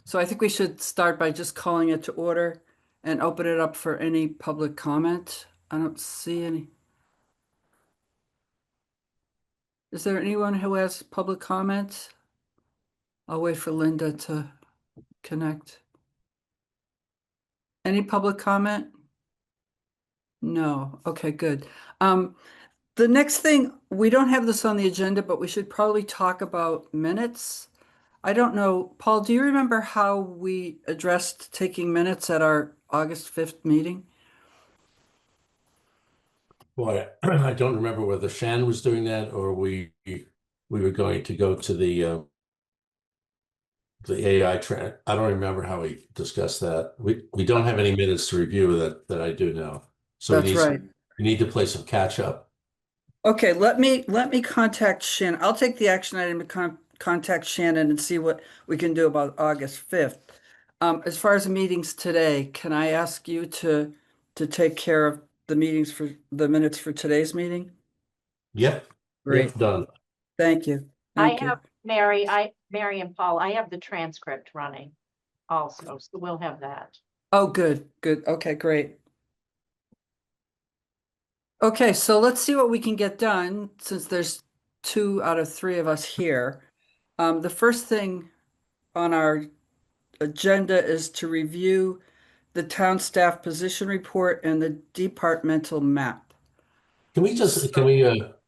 So I think we should start by just calling it to order and open it up for any public comment. I don't see any. Is there anyone who has public comments? I'll wait for Linda to connect. Any public comment? No. Okay, good. The next thing, we don't have this on the agenda, but we should probably talk about minutes. I don't know, Paul, do you remember how we addressed taking minutes at our August 5th meeting? Boy, I don't remember whether Shan was doing that or we were going to go to the AI trend. I don't remember how we discussed that. We don't have any minutes to review that I do know. So That's right. we need to play some catch up. Okay, let me contact Shannon. I'll take the action item to contact Shannon and see what we can do about August 5th. As far as the meetings today, can I ask you to take care of the meetings for the minutes for today's meeting? Yep. Great. Yep, done. Thank you. I Thank you. have Mary and Paul, I have the transcript running also, so we'll have that. Oh, good, good. Okay, great. Okay, so let's see what we can get done since there's 2 out of 3 of us here. The first thing on our agenda is to review the town staff position report and the departmental map. Can we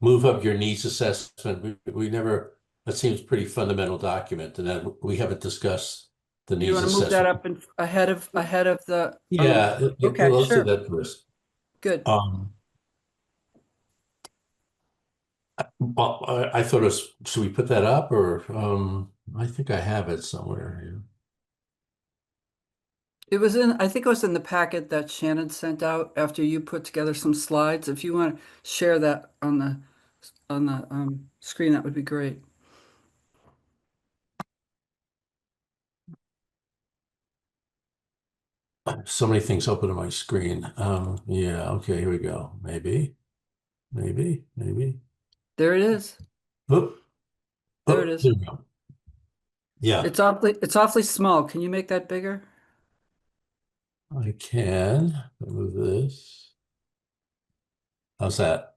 move up your needs assessment? We never, that seems pretty fundamental document, and that we haven't discussed the You needs want to move that assessment. up ahead of the Yeah, okay, let's do sure. that first. Good. Well, I thought it was, should we put that up or I think I have it somewhere here. I think it was in the packet that Shannon sent out after you put together some slides. If you want to share that on the screen, that would be great. So many things open on my screen. Yeah, okay, here we go. Maybe. There it is. Oop. There it is. There we go. Yeah, It's awfully small. Can you make that bigger? I can move this. How's that?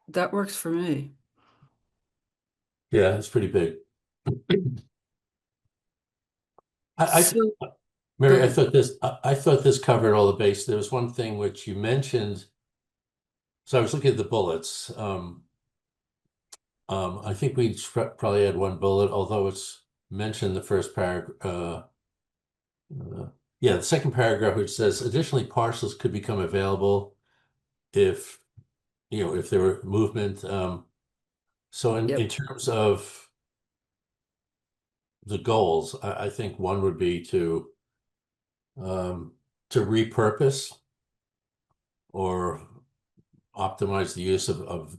That works for me. Yeah, it's pretty big. So, Mary, I thought this covered all the base. There was one thing which you mentioned. So I was looking at the bullets. I think we probably had one bullet, although it's mentioned the first paragraph. Yeah, the second paragraph, which says additionally parcels could become available if there were movement. So in terms of the goals, I think one would be to repurpose or optimize the use of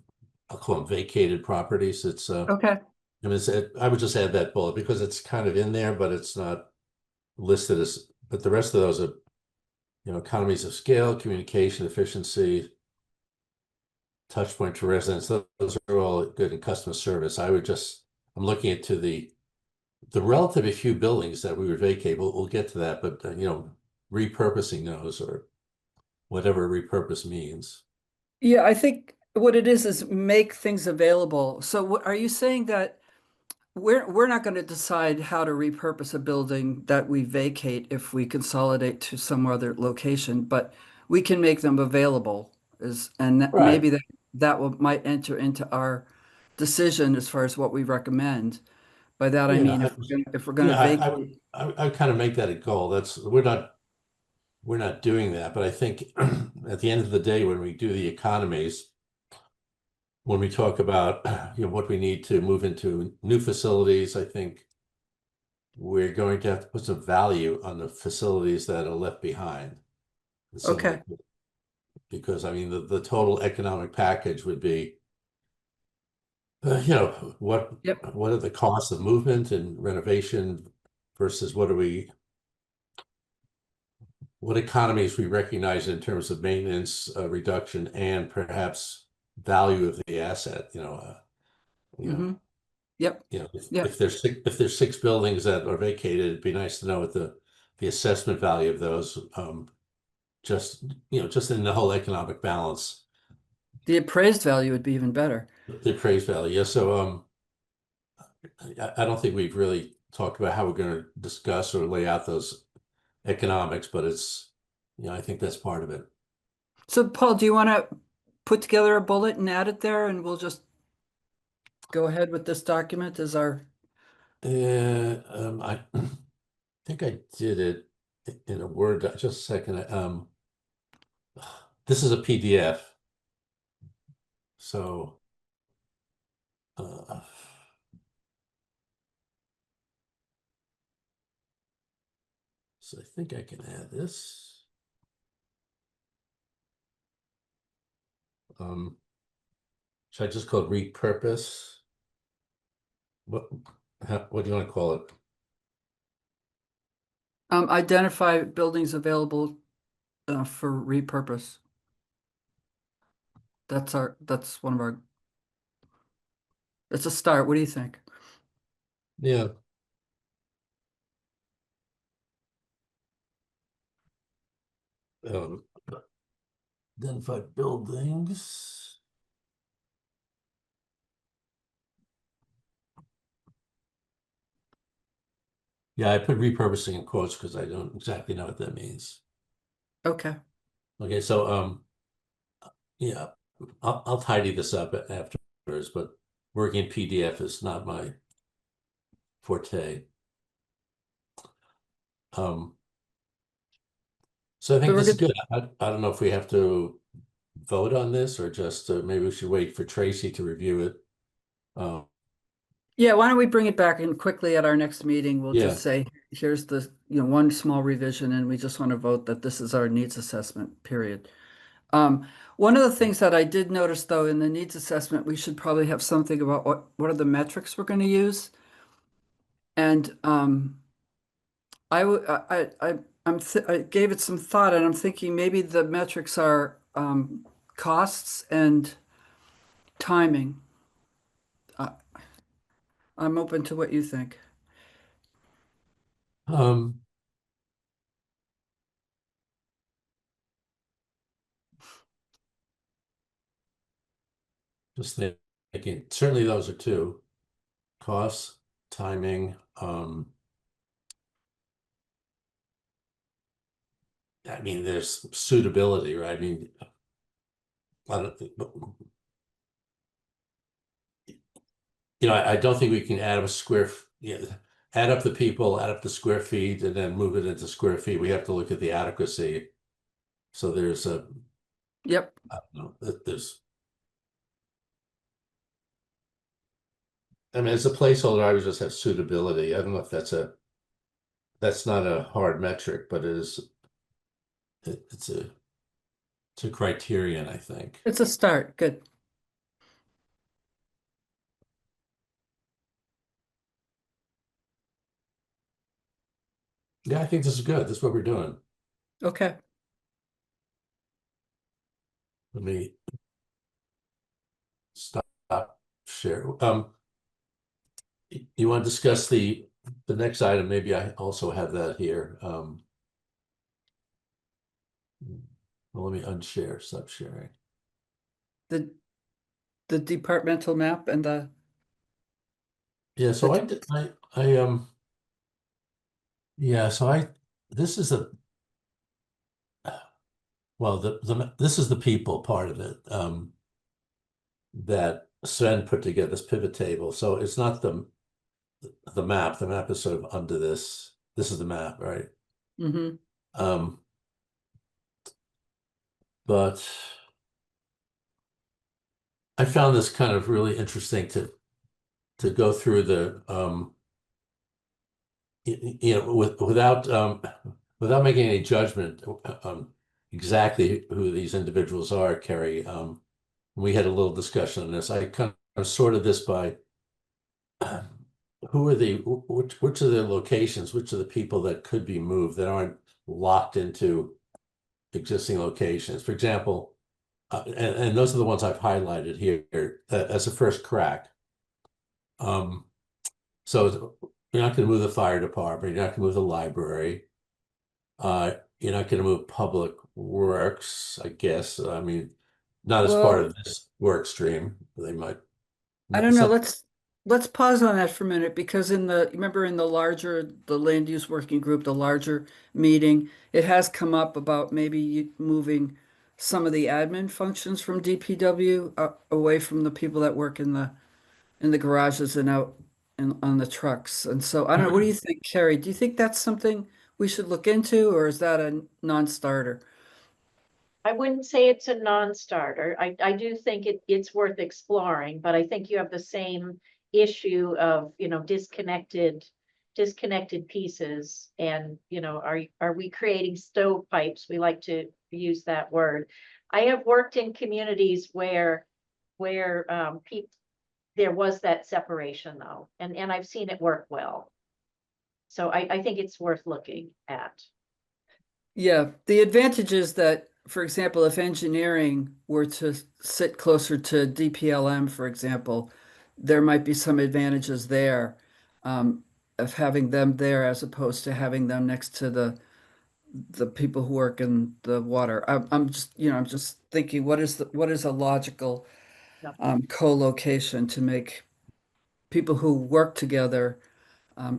I'll call them vacated properties. It's okay. I mean, I would just add that bullet because it's kind of in there, but it's not listed as. But the rest of those are, economies of scale, communication efficiency, touch point to residents. Those are all good in customer service. I'm looking at the relatively few buildings that we would vacate. We'll get to that, but repurposing those or whatever repurpose means. Yeah, I think what it is make things available. So what are you saying that we're not going to decide how to repurpose a building that we vacate if we consolidate to some other location, but we can make them available maybe that might enter into our decision as far as what we recommend. By that I mean if we're going to vacate. I kind of make that a goal. We're not doing that, but I think at the end of the day, when we do the economies, when we talk about what we need to move into new facilities, I think we're going to have to put some value on the facilities that are left behind. Okay. Because I mean the total economic package would be what are the costs of movement and renovation versus what economies we recognize in terms of maintenance reduction and perhaps value of the asset, Yep, You know, Yeah. if there's six buildings that are vacated, it'd be nice to know what the assessment value of those, just, just in the whole economic balance, the appraised value would be even better. the appraised value. Yeah, so, I don't think we've really talked about how we're going to discuss or lay out those economics, but it's, I think that's part of it. So Paul, do you want to put together a bullet and add it there and we'll just go ahead with this document as our, I think I did it in a Word, just a second. This is a PDF. So, uh, so I think I can add this. Should I just call it repurpose? What do you want to call it? identify buildings available for repurpose. That's one of our, it's a start. What do you think? Yeah. Identify buildings. Yeah, I put repurposing in quotes because I don't exactly know what that means. Okay. Okay, so yeah, I'll tidy this up afterwards, but working in PDF is not my forte. So I think we're this is good. good. I don't know if we have to vote on this or just maybe we should wait for Tracy to review it. Yeah, why don't we bring it back and quickly at our next meeting, we'll Yeah. just say, here's the, one small revision and we just want to vote that this is our needs assessment, period. One of the things that I did notice though, in the needs assessment, we should probably have something about what are the metrics we're going to use. And, I gave it some thought and I'm thinking maybe the metrics are, costs and timing. I'm open to what you think. Um, just thinking, certainly those are two. Costs, timing, I mean, there's suitability, right? I mean, I don't think we can add up add up the people, add up the square feet, and then move it into square feet. We have to look at the adequacy. So there's Yep. I don't know, I mean, as a placeholder, I would just have suitability. I don't know if that's not a hard metric, but it's a criterion, I think. It's a start. Good. Yeah, I think this is good. This is what we're doing. Okay. Let me stop share. You want to discuss the next item? Maybe I also have that here. Well, let me unshare, stop sharing. The departmental map and the, Yeah, so yeah, so this is this is the people part of it. That Sven put together, this pivot table. So it's not the map. The map is sort of under this. This is the map, right? mm-hmm. But I found this kind of really interesting to go through the without making any judgment exactly who these individuals are, Kerry. We had a little discussion on this. I kind of sorted this by which are the locations, which are the people that could be moved that aren't locked into existing locations. For example, and those are the ones I've highlighted here as a first crack. So you're not gonna move the fire department, you're not gonna move the library. You're not gonna move public works, I guess. I mean, not as part Well, of this work stream. They might. I don't know, Some, let's pause on that for a minute because remember in the land use working group, the larger meeting, it has come up about maybe moving some of the admin functions from DPW away from the people that work in the garages and out on the trucks. And so I don't know, what do you think, Carrie? Do you think that's something we should look into, or is that a non-starter? I wouldn't say it's a non-starter. I do think it's worth exploring, but I think you have the same issue of, disconnected pieces. And, are we creating stovepipes? We like to use that word. I have worked in communities where people, there was that separation though, and I've seen it work well. So I think it's worth looking at. Yeah, the advantage is that, for example, if engineering were to sit closer to DPLM, for example, there might be some advantages there of having them there as opposed to having them next to the people who work in the water. I'm just, I'm just thinking, what is a logical Yep. co-location to make people who work together,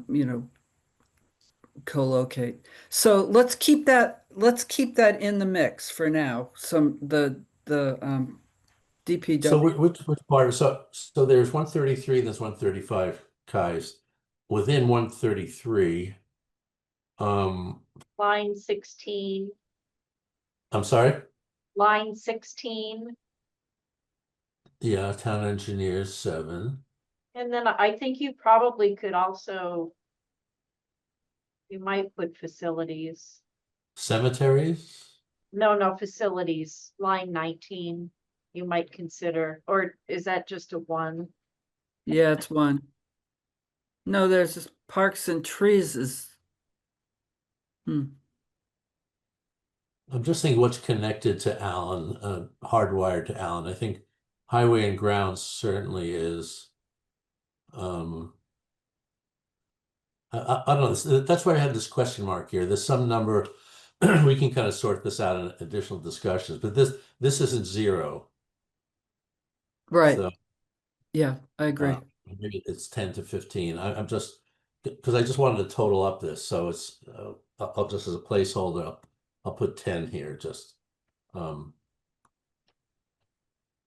you know, co-locate. So let's keep that in the mix for now. The so DPW. which part? So there's 133, there's 135 Kais. Within 133, um, Line 16, I'm sorry. line 16. Yeah, town engineers 7. And then I think you probably could also, you might put facilities. Cemeteries. No, facilities, line 19, you might consider, or is that just a one? Yeah, it's one. No, there's just parks and trees is I'm just thinking what's connected to Allen, hardwired to Allen. I think highway and grounds certainly is. Um, I don't know. That's why I had this question mark here. There's some number. We can kind of sort this out in additional discussions, but this isn't 0. right. So Yeah, I agree. maybe it's 10 to 15. I'm just because I just wanted to total up this, so it's I'll just as a placeholder, I'll put 10 here just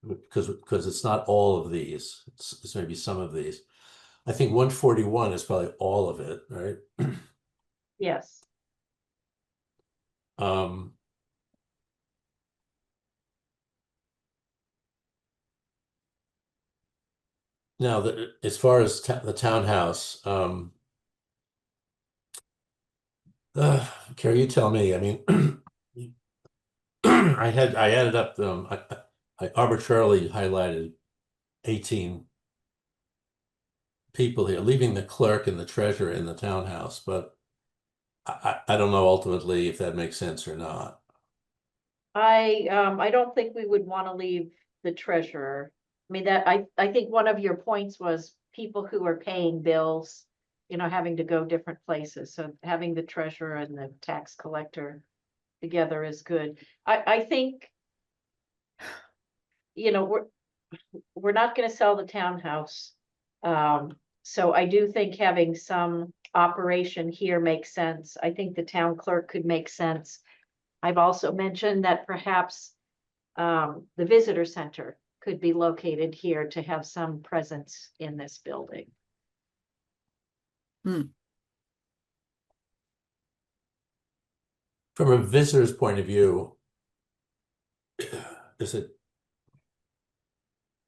because it's not all of these. It's maybe some of these. I think 141 is probably all of it, right? Yes, Um, Now, as far as the townhouse, Carrie, you tell me. I mean, I added up I arbitrarily highlighted 18 people here, leaving the clerk and the treasurer in the townhouse, but I don't know ultimately if that makes sense or not. I don't think we would want to leave the treasurer. I mean, I think one of your points was people who are paying bills, having to go different places. So having the treasurer and the tax collector together is good. I think, we're not gonna sell the townhouse. So I do think having some operation here makes sense. I think the town clerk could make sense. I've also mentioned that perhaps the visitor center could be located here to have some presence in this building. From a visitor's point of view,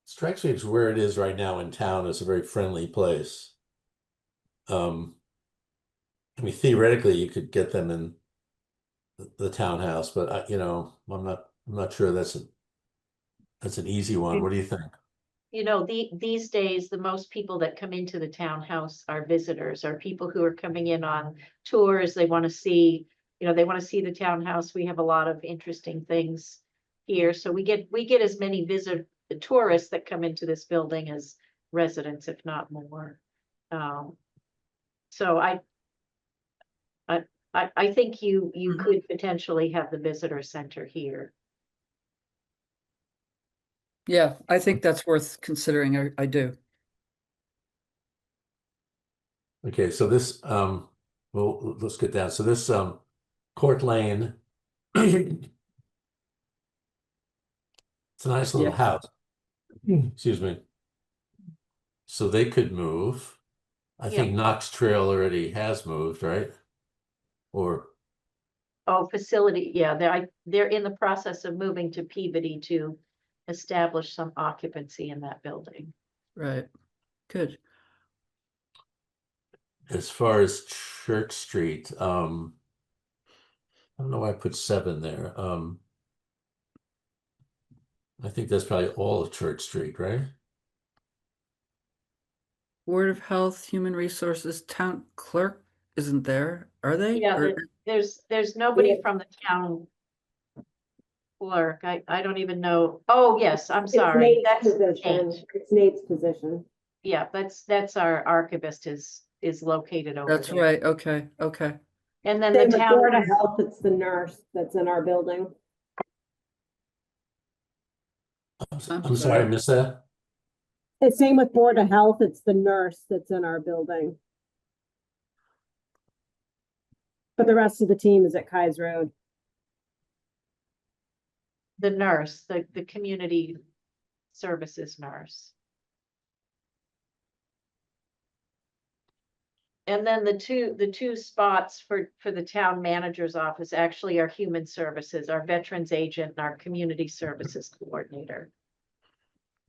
strikes me as where it is right now in town is a very friendly place. I mean, theoretically, you could get them in the townhouse, but I'm not sure that's an easy one. What do you think? These days, the most people that come into the townhouse are visitors, are people who are coming in on tours. They want to see, the townhouse. We have a lot of interesting things here. So we get as many tourists that come into this building as residents, if not more. So I think you Mhm. could potentially have the visitor center here. Yeah, I think that's worth considering. I do. Okay, so this, well, let's get down. So this, Court Lane. It's a nice little Yeah. house. Excuse me. So they could move. I think Knox Trail already has moved, right? Or, Oh, facility, yeah, they're in the process of moving to Peabody to establish some occupancy in that building. Right. Good. as far as Church Street, I don't know why I put 7 there. I think that's probably all of Church Street, right? Board of Health, Human Resources, Town Clerk isn't there, are they? Yeah, Or- there's nobody from the town clerk. I don't even know. Oh, yes, I'm sorry. That's Nate. It's Nate's position. Yeah, that's our archivist is located over That's there. right. Okay. Okay. And then Same the with Board town, of Health, it's the nurse that's in our building. I'm sorry, I missed that. The same with Board of Health, it's the nurse that's in our building. But the rest of the team is at Kai's Road. the nurse, the community services nurse. And then the two spots for the town manager's office actually are human services, our veterans agent and our community services coordinator.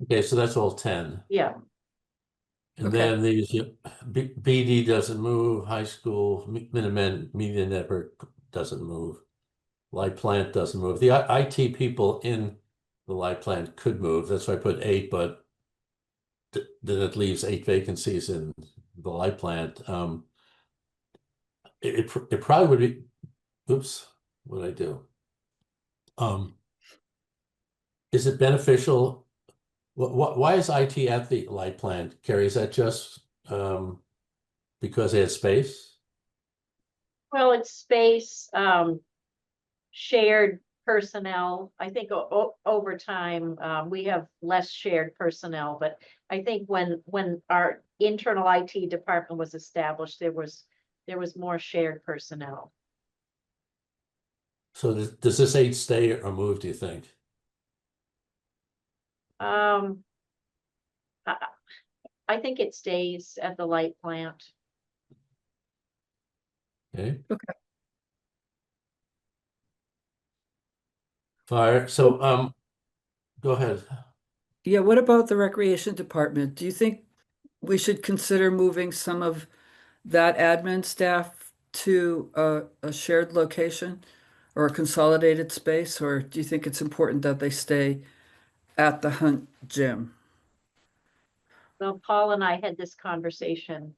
Okay, so that's all 10. Yeah, And Okay. then these, BD doesn't move, high school, Minutemen Media Network doesn't move. Light Plant doesn't move. The IT people in the Light Plant could move. That's why I put 8, but then it leaves 8 vacancies in the Light Plant. It probably would be, oops, what did I do? Is it beneficial? Why is IT at the Light Plant, Carrie? Is that just because they had space? well, it's space, shared personnel. I think over time, we have less shared personnel, but I think when our internal IT department was established, there was more shared personnel. So does this 8 stay or move, do you think? I, I think it stays at the light plant. Okay. Okay. Fire. So go ahead. Yeah. What about the Recreation Department? Do you think we should consider moving some of that admin staff to a shared location or a consolidated space? Or do you think it's important that they stay at the Hunt gym? Well, Paul and I had this conversation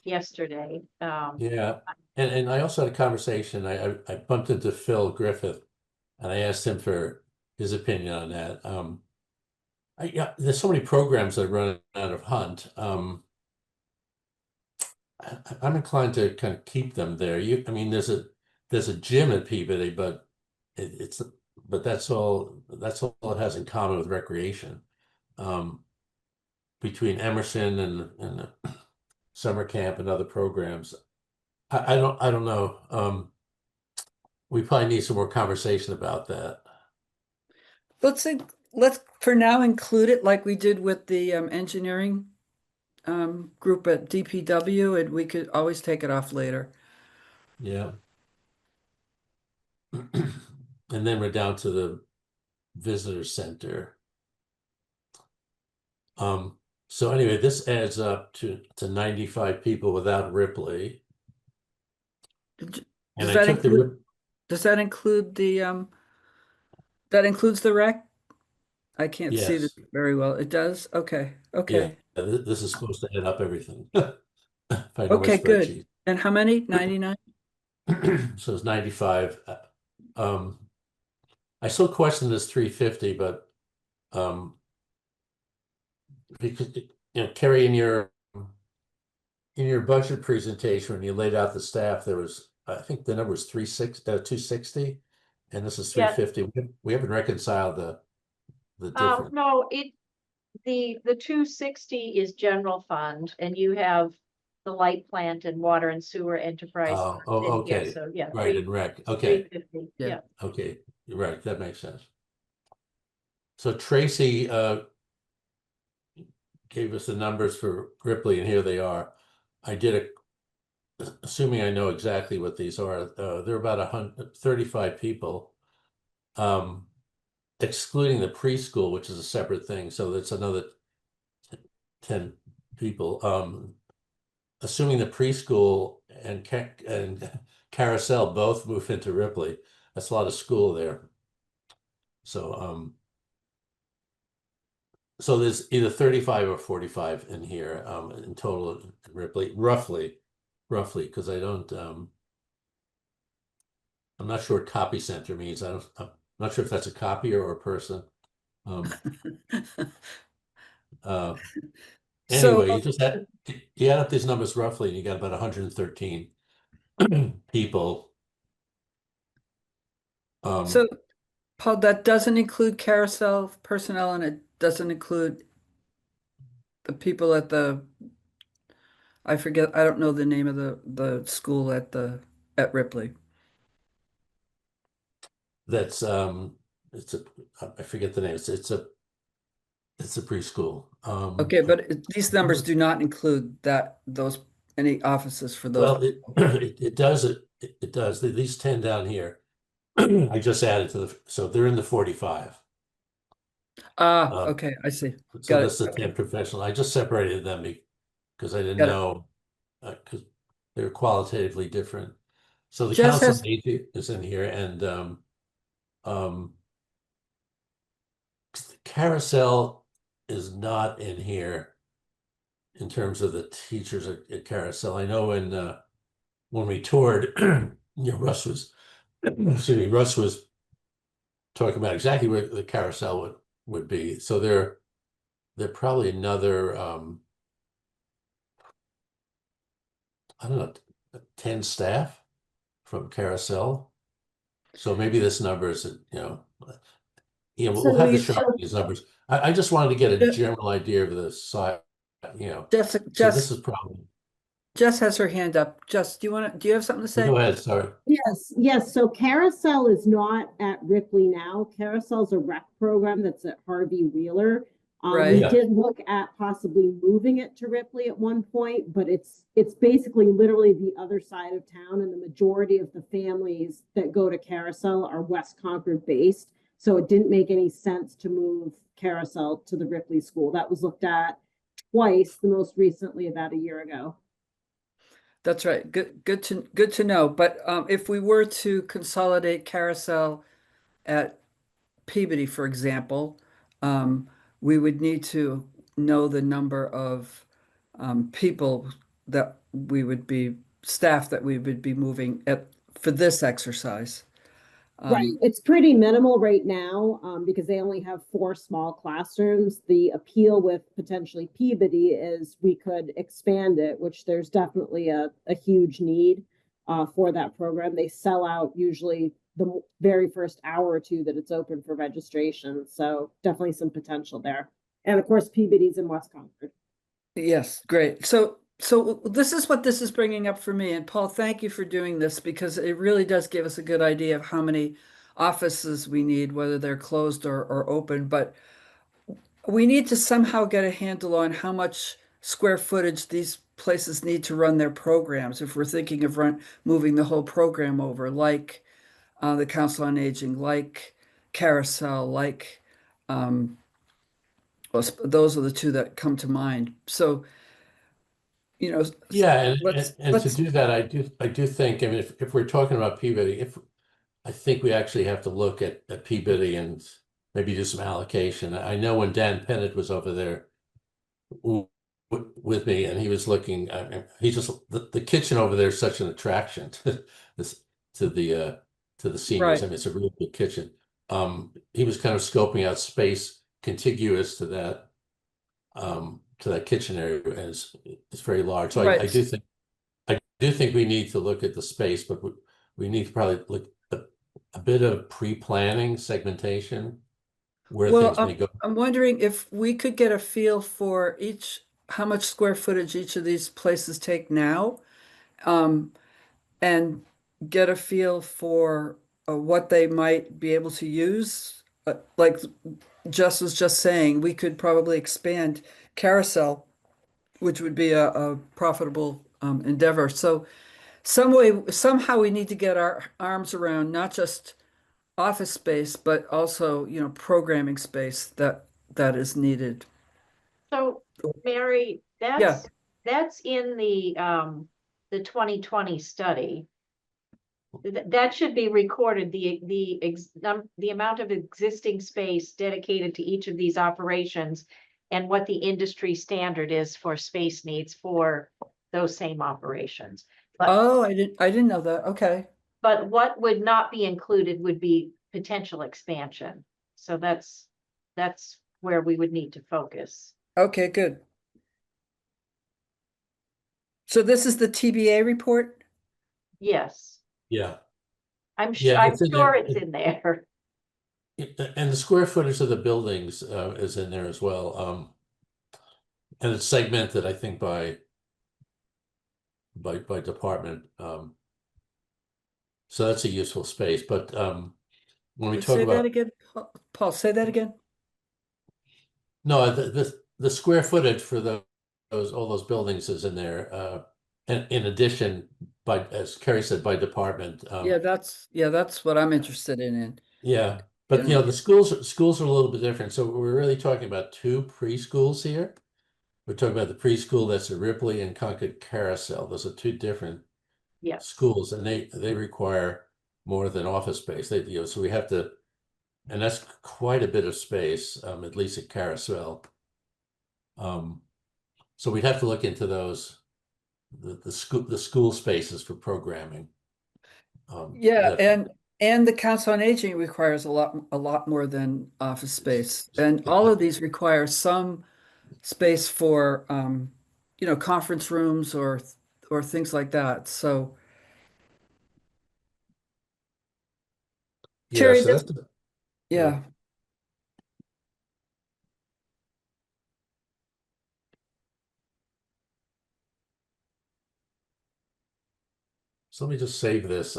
yesterday. Yeah. And I also had a conversation. I bumped into Phil Griffith and I asked him for his opinion on that. Yeah, there's so many programs that run out of Hunt. I'm inclined to kind of keep them there. I mean, there's a gym at Peabody, but but that's all it has in common with recreation. Between Emerson and summer camp and other programs, I don't know. We probably need some more conversation about that. Let's for now include it like we did with the engineering group at DPW, and we could always take it off later. Yeah. And then we're down to the visitor center. So anyway, this adds up to 95 people without Ripley. Does And I that took the include, does that include the that includes the rec? I can't see this yes, very well. It does? Okay. yeah, Okay. this is supposed to add up everything. If I know my Okay, good. spreadsheet. And how many? 99? So it's 95. I still question this 350, but because Carrie, in your in your budget presentation, when you laid out the staff, there was, I think the number was 260, and this is Yeah. 350. We haven't reconciled the difference. No, the 260 is general fund, and you have the light plant and water and sewer enterprise. Oh, funds in here, okay. So, yeah. Right, and rec, okay, 350, Yeah. yeah. okay, you're right, that makes sense. So Tracy gave us the numbers for Ripley, and here they are. I did assuming I know exactly what these are, they're about 135 people. Excluding the preschool, which is a separate thing, so that's another 10 people. Assuming the preschool and Carousel both move into Ripley, that's a lot of school there. So so there's either 35 or 45 in here in total in Ripley, roughly, because I don't I'm not sure what copy center means. I'm not sure if that's a copier or a person. So, Anyway, you add up these numbers roughly, and you got about 113 people. so Paul, that doesn't include carousel personnel, and it doesn't include the people at I forget, I don't know the name of the school at Ripley. That's it's I forget the name. It's a preschool. Okay, but these numbers do not include those any offices for those. Well, it does it does. These 10 down here, I just added to so they're in the 45. Okay, I see. So Got it. that's the 10 professional. I just separated them because I didn't Got it. know because they're qualitatively different. So the Jess council has- agent is in here, and Carousel is not in here in terms of the teachers at Carousel. I know when we toured, Russ was excuse me, Russ was talking about exactly where the Carousel would be. So they're probably another I don't know, 10 staff from Carousel. So maybe this number is, we'll So have to you- show these numbers. I just wanted to get a general idea of the size, Jess, So Jess, this is probably, Jess has her hand up. Jess, do you have something to say? go ahead, sorry. Yes. So Carousel is not at Ripley now. Carousel's a rec program that's at Harvey Wheeler. We Right. Yeah. did look at possibly moving it to Ripley at one point, but it's basically literally the other side of town, and the majority of the families that go to Carousel are West Concord based. So it didn't make any sense to move Carousel to the Ripley school. That was looked at twice, the most recently about a year ago. That's right. Good to know. But if we were to consolidate carousel at Peabody, for example, we would need to know the number of people that staff that we would be moving for this exercise. Right, it's pretty minimal right now, because they only have 4 small classrooms. The appeal with potentially Peabody is we could expand it, which there's definitely a huge need for that program. They sell out usually the very first hour or two that it's open for registration, so definitely some potential there. And of course, Peabody's in West Concord. Yes, great. So this is what this is bringing up for me. And Paul, thank you for doing this because it really does give us a good idea of how many offices we need, whether they're closed or open. But we need to somehow get a handle on how much square footage these places need to run their programs if we're thinking of moving the whole program over, like the Council on Aging, like Carousel, like those are the two that come to mind. So, Yeah, let's to do that, I do think, I mean, if we're talking about Peabody, I think we actually have to look at Peabody and maybe do some allocation. I know when Dan Pennant was over there with me, and he was looking, the kitchen over there is such an attraction to the seniors. Right. I mean, it's a really good kitchen. He was kind of scoping out space contiguous to that. to that kitchen area is very large. So Right. I do think we need to look at the space, but we need to probably look at a bit of pre-planning segmentation where Well, things may go. I'm wondering if we could get a feel for how much square footage each of these places take now, and get a feel for what they might be able to use. Like Jess was just saying, we could probably expand Carousel, which would be a profitable endeavor. So somehow we need to get our arms around not just office space, but also, programming space that is needed. So, Mary, Yeah. that's in the 2020 study. That should be recorded, the amount of existing space dedicated to each of these operations and what the industry standard is for space needs for those same operations. But, Oh, I didn't know that. Okay. but what would not be included would be potential expansion. So that's where we would need to focus. Okay, good. So this is the TBA report? Yes, Yeah. I'm Yeah, I'm it's in sure there. it's in there. And the square footage of the buildings is in there as well. And it's segmented, I think, by department. So that's a useful space. But when we talk Say that about again, Paul, say that again. no, the square footage for all those buildings is in there. And in addition, as Kerry said, by department. Yeah, that's what I'm interested in. Yeah, but the schools are a little bit different. So we're really talking about two preschools here. We're talking about the preschool that's at Ripley and Concord Carousel. Those are two different Yes. schools, and they require more than office space. So we have to, and that's quite a bit of space, at least at Carousel. So we'd have to look into those, the school spaces for programming. Yeah, and the Council on Aging requires a lot more than office space. And all of these require some space for conference rooms or things like that. So Yeah, Terry, so that's yeah. So let me just save this.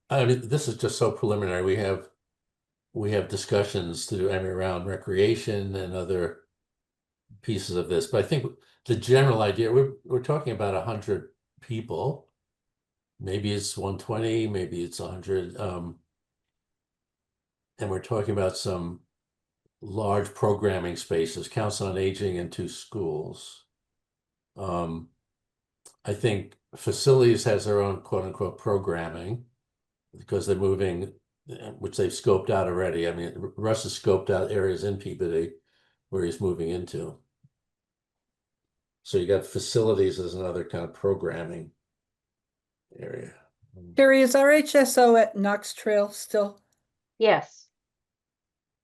I mean, this is just so preliminary. We have discussions to do around recreation and other pieces of this, but I think the general idea, we're talking about 100 people. Maybe it's 120, maybe it's 100. And we're talking about some large programming spaces, Council on Aging, and two schools. I think facilities has their own quote unquote programming because they're moving, which they've scoped out already. I mean, Russ has scoped out areas in Peabody where he's moving into. So you got facilities as another kind of programming area. Terry, is RHSO at Knox Trail still? Yes.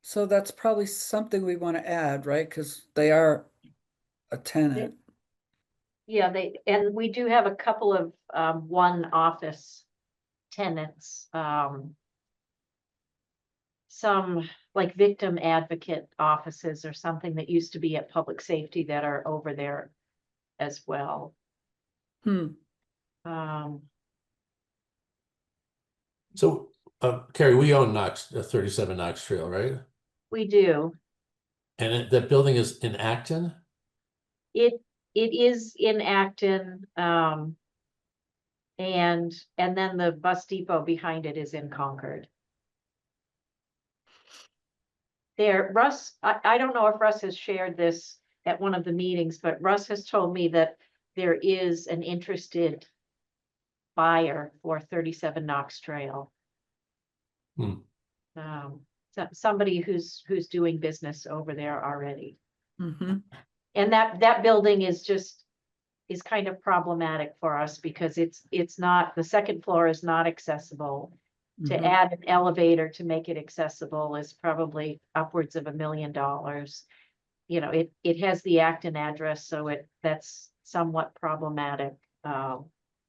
So that's probably something we want to add, right? Because they are a tenant. Yeah, and we do have a couple of one office tenants. Some like victim advocate offices or something that used to be at public safety that are over there as well. So, Kerry, we own 37 Knox Trail, right? We do. And that building is in Acton? It is in Acton, and then the bus depot behind it is in Concord. Russ, I don't know if Russ has shared this at one of the meetings, but Russ has told me that there is an interested buyer for 37 Knox Trail. Somebody who's doing business over there already. And that building is kind of problematic for us because it's not, the second floor is not accessible. To add an elevator to make it accessible is probably upwards of $1 million. it has the Acton address, so that's somewhat problematic.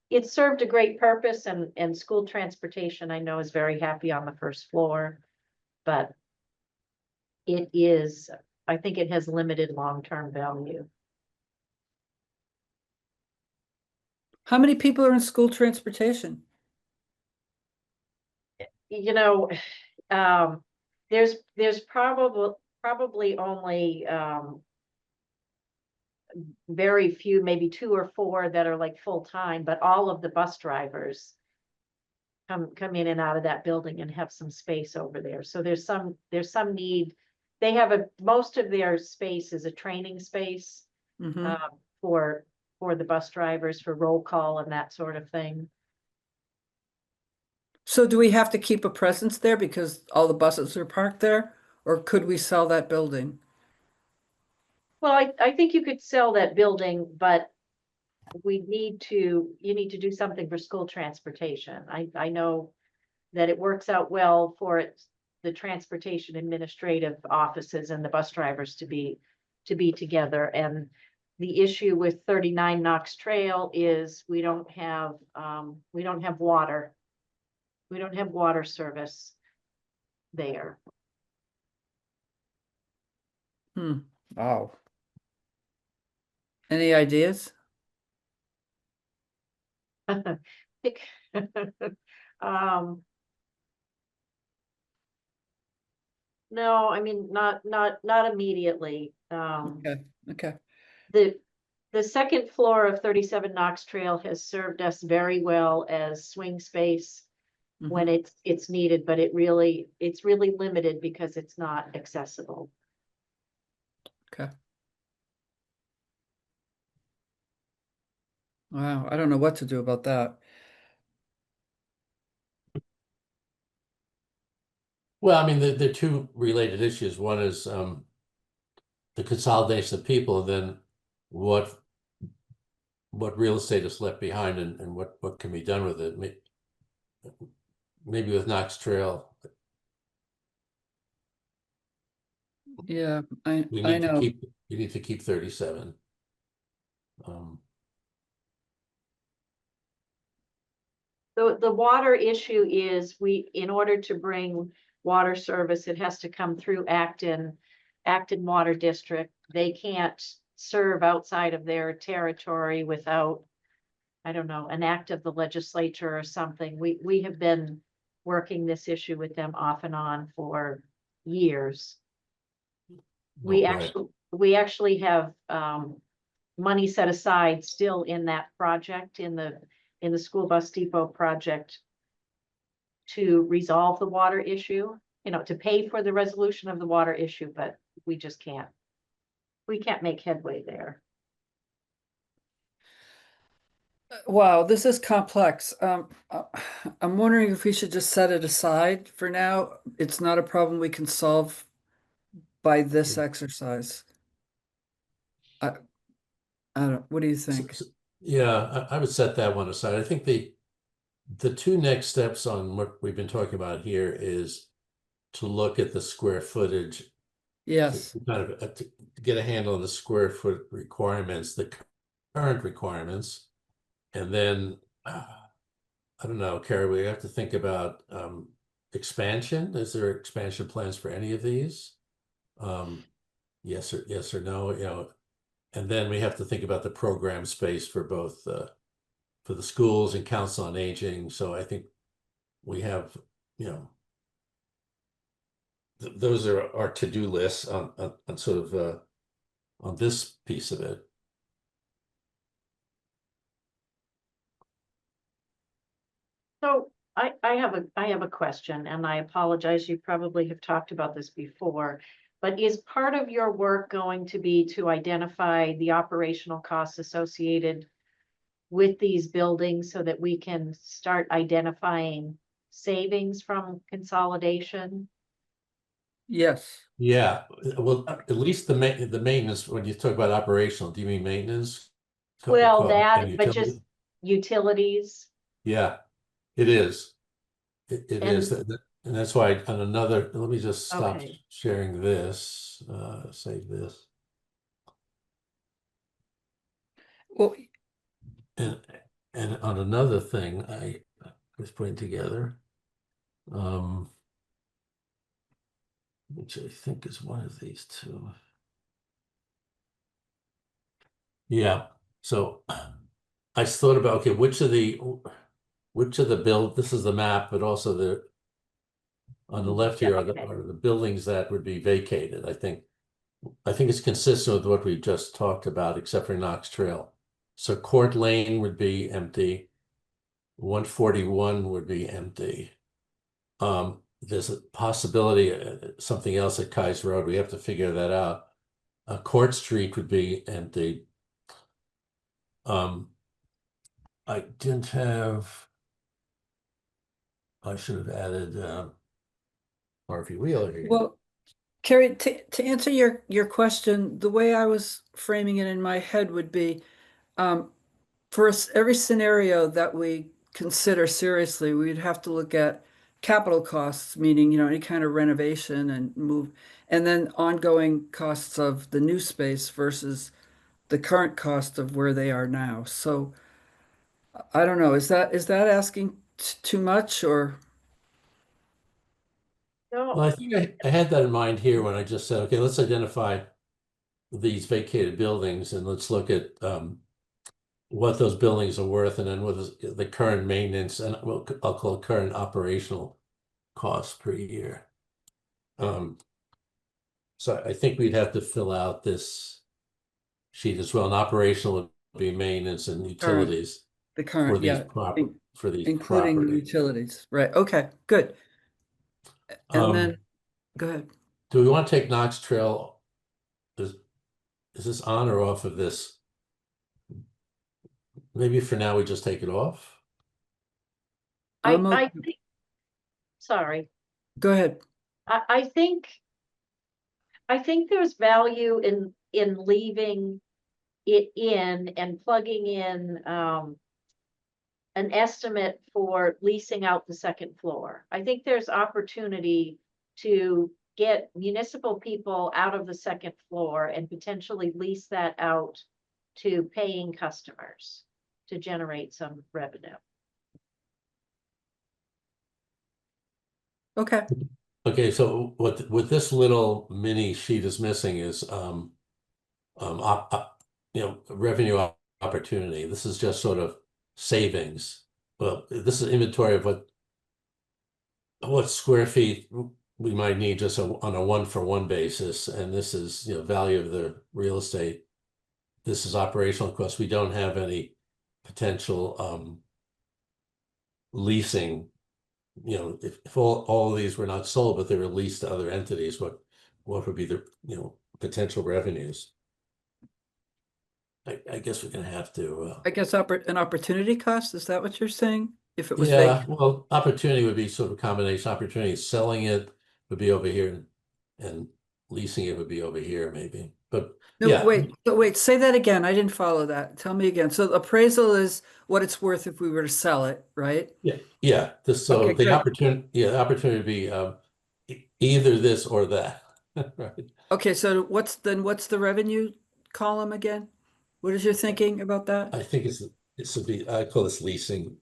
It served a great purpose, and school transportation, I know, is very happy on the first floor, but I think it has limited long-term value. How many people are in school transportation? There's probably only very few, maybe 2 or 4 that are like full-time, but all of the bus drivers come in and out of that building and have some space over there. So there's some need. They have most of their space is a training space Mhm. for the bus drivers, for roll call and that sort of thing. So do we have to keep a presence there because all the buses are parked there? Or could we sell that building? Well, I think you could sell that building, but you need to do something for school transportation. I know that it works out well for the transportation administrative offices and the bus drivers to be together. And the issue with 39 Knox Trail is we don't have water. We don't have water service there. Wow. Any ideas? No, I mean, not immediately. Okay. The second floor of 37 Knox Trail has served us very well as swing space when Mhm. it's needed, but it's really limited because it's not accessible. Okay. Wow, I don't know what to do about that. Well, I mean, they're two related issues. One is the consolidation of people, and then what real estate is left behind, and what can be done with it. Maybe with Knox Trail, Yeah, you I need to know. keep 37. The water issue is in order to bring water service, it has to come through Acton Water District. They can't serve outside of their territory without, I don't know, an act of the legislature or something. We have been working this issue with them off and on for years. We actually have money set aside still in that project, in the school bus depot project, to resolve the water issue, to pay for the resolution of the water issue, but we just can't. We can't make headway there. Wow, this is complex. I'm wondering if we should just set it aside for now. It's not a problem we can solve by this exercise. I, I don't, what do you think? Yeah, I would set that one aside. I think the two next steps on what we've been talking about here is to look at the square footage, Yes. to kind of to get a handle on the square foot requirements, the current requirements, and then I don't know, Carrie, we have to think about expansion. Is there expansion plans for any of these? Yes or no, and then we have to think about the program space for both for the schools and council on aging. So I think we have, those are our to-do lists on sort of on this piece of it. So I have a question, and I apologize, you probably have talked about this before, but is part of your work going to be to identify the operational costs associated with these buildings so that we can start identifying savings from consolidation? Yes. Yeah, well, at least the maintenance, when you talk about operational, do you mean maintenance? Well, And but just utilities. Yeah, it is. It And- is. And that's why on another, let me just stop Okay. sharing this, save this. Well, And and on another thing I was putting together, which I think is one of these two. Yeah, so I thought about, okay, which of the this is the map, but also on the left here are the buildings that would be vacated. I think it's consistent with what we just talked about, except for Knox Trail. So Court Lane would be empty. 141 would be empty. There's a possibility, something else at Kai's Road. We have to figure that out. Court Street would be empty. I didn't have. I should have added Harvey Wheeler here. well, Carrie, to answer your question, the way I was framing it in my head would be, for every scenario that we consider seriously, we'd have to look at capital costs, meaning, any kind of renovation and move, and then ongoing costs of the new space versus the current cost of where they are now. So I don't know, is that asking too much or? Well, No, I think I had that in mind here when I just said, okay, let's identify these vacated buildings and let's look at what those buildings are worth and then what is the current maintenance and what I'll call current operational costs per year. So I think we'd have to fill out this sheet as well. And operational would be maintenance and utilities The for current, these yeah, for these including properties. utilities, right? Okay, good. And then, go ahead. Do we want to take Knox Trail? Is this on or off of this? Maybe for now we just take it off. I think, sorry, Go ahead. I think there's value in leaving it in and plugging in an estimate for leasing out the second floor. I think there's opportunity to get municipal people out of the second floor and potentially lease that out to paying customers to generate some revenue. Okay, Okay, so what this little mini sheet is missing is revenue opportunity. This is just sort of savings. Well, this is inventory of what square feet we might need just on a 1-for-1 basis, and this is value of the real estate. This is operational costs. We don't have any potential leasing. If all of these were not sold, but they were leased to other entities, what would be the potential revenues? I guess we're gonna have to. I guess an opportunity cost, is that what you're saying? If it was Yeah, vacant? well, opportunity would be sort of a combination. Opportunity, selling it would be over here, and leasing it would be over here, maybe. But No, yeah, wait, say that again. I didn't follow that. Tell me again. So the appraisal is what it's worth if we were to sell it, right? yeah. So Okay, the great. opportunity would be either this or that, right? Okay, so what's the revenue column again? What is your thinking about that? I think I call this leasing.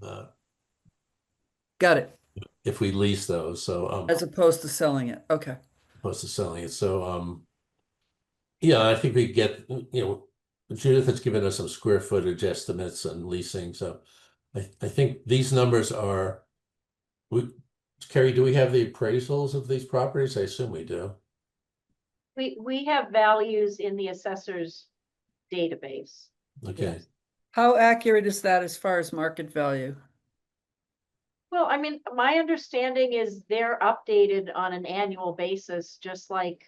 Got it. If we lease those, so As opposed to selling it. Okay. opposed to selling it. So yeah, I think we get Judith has given us some square footage estimates on leasing. So I think these numbers are Carrie, do we have the appraisals of these properties? I assume we do. We have values in the assessor's database. Okay. Yes. How accurate is that as far as market value? Well, I mean, my understanding is they're updated on an annual basis, just like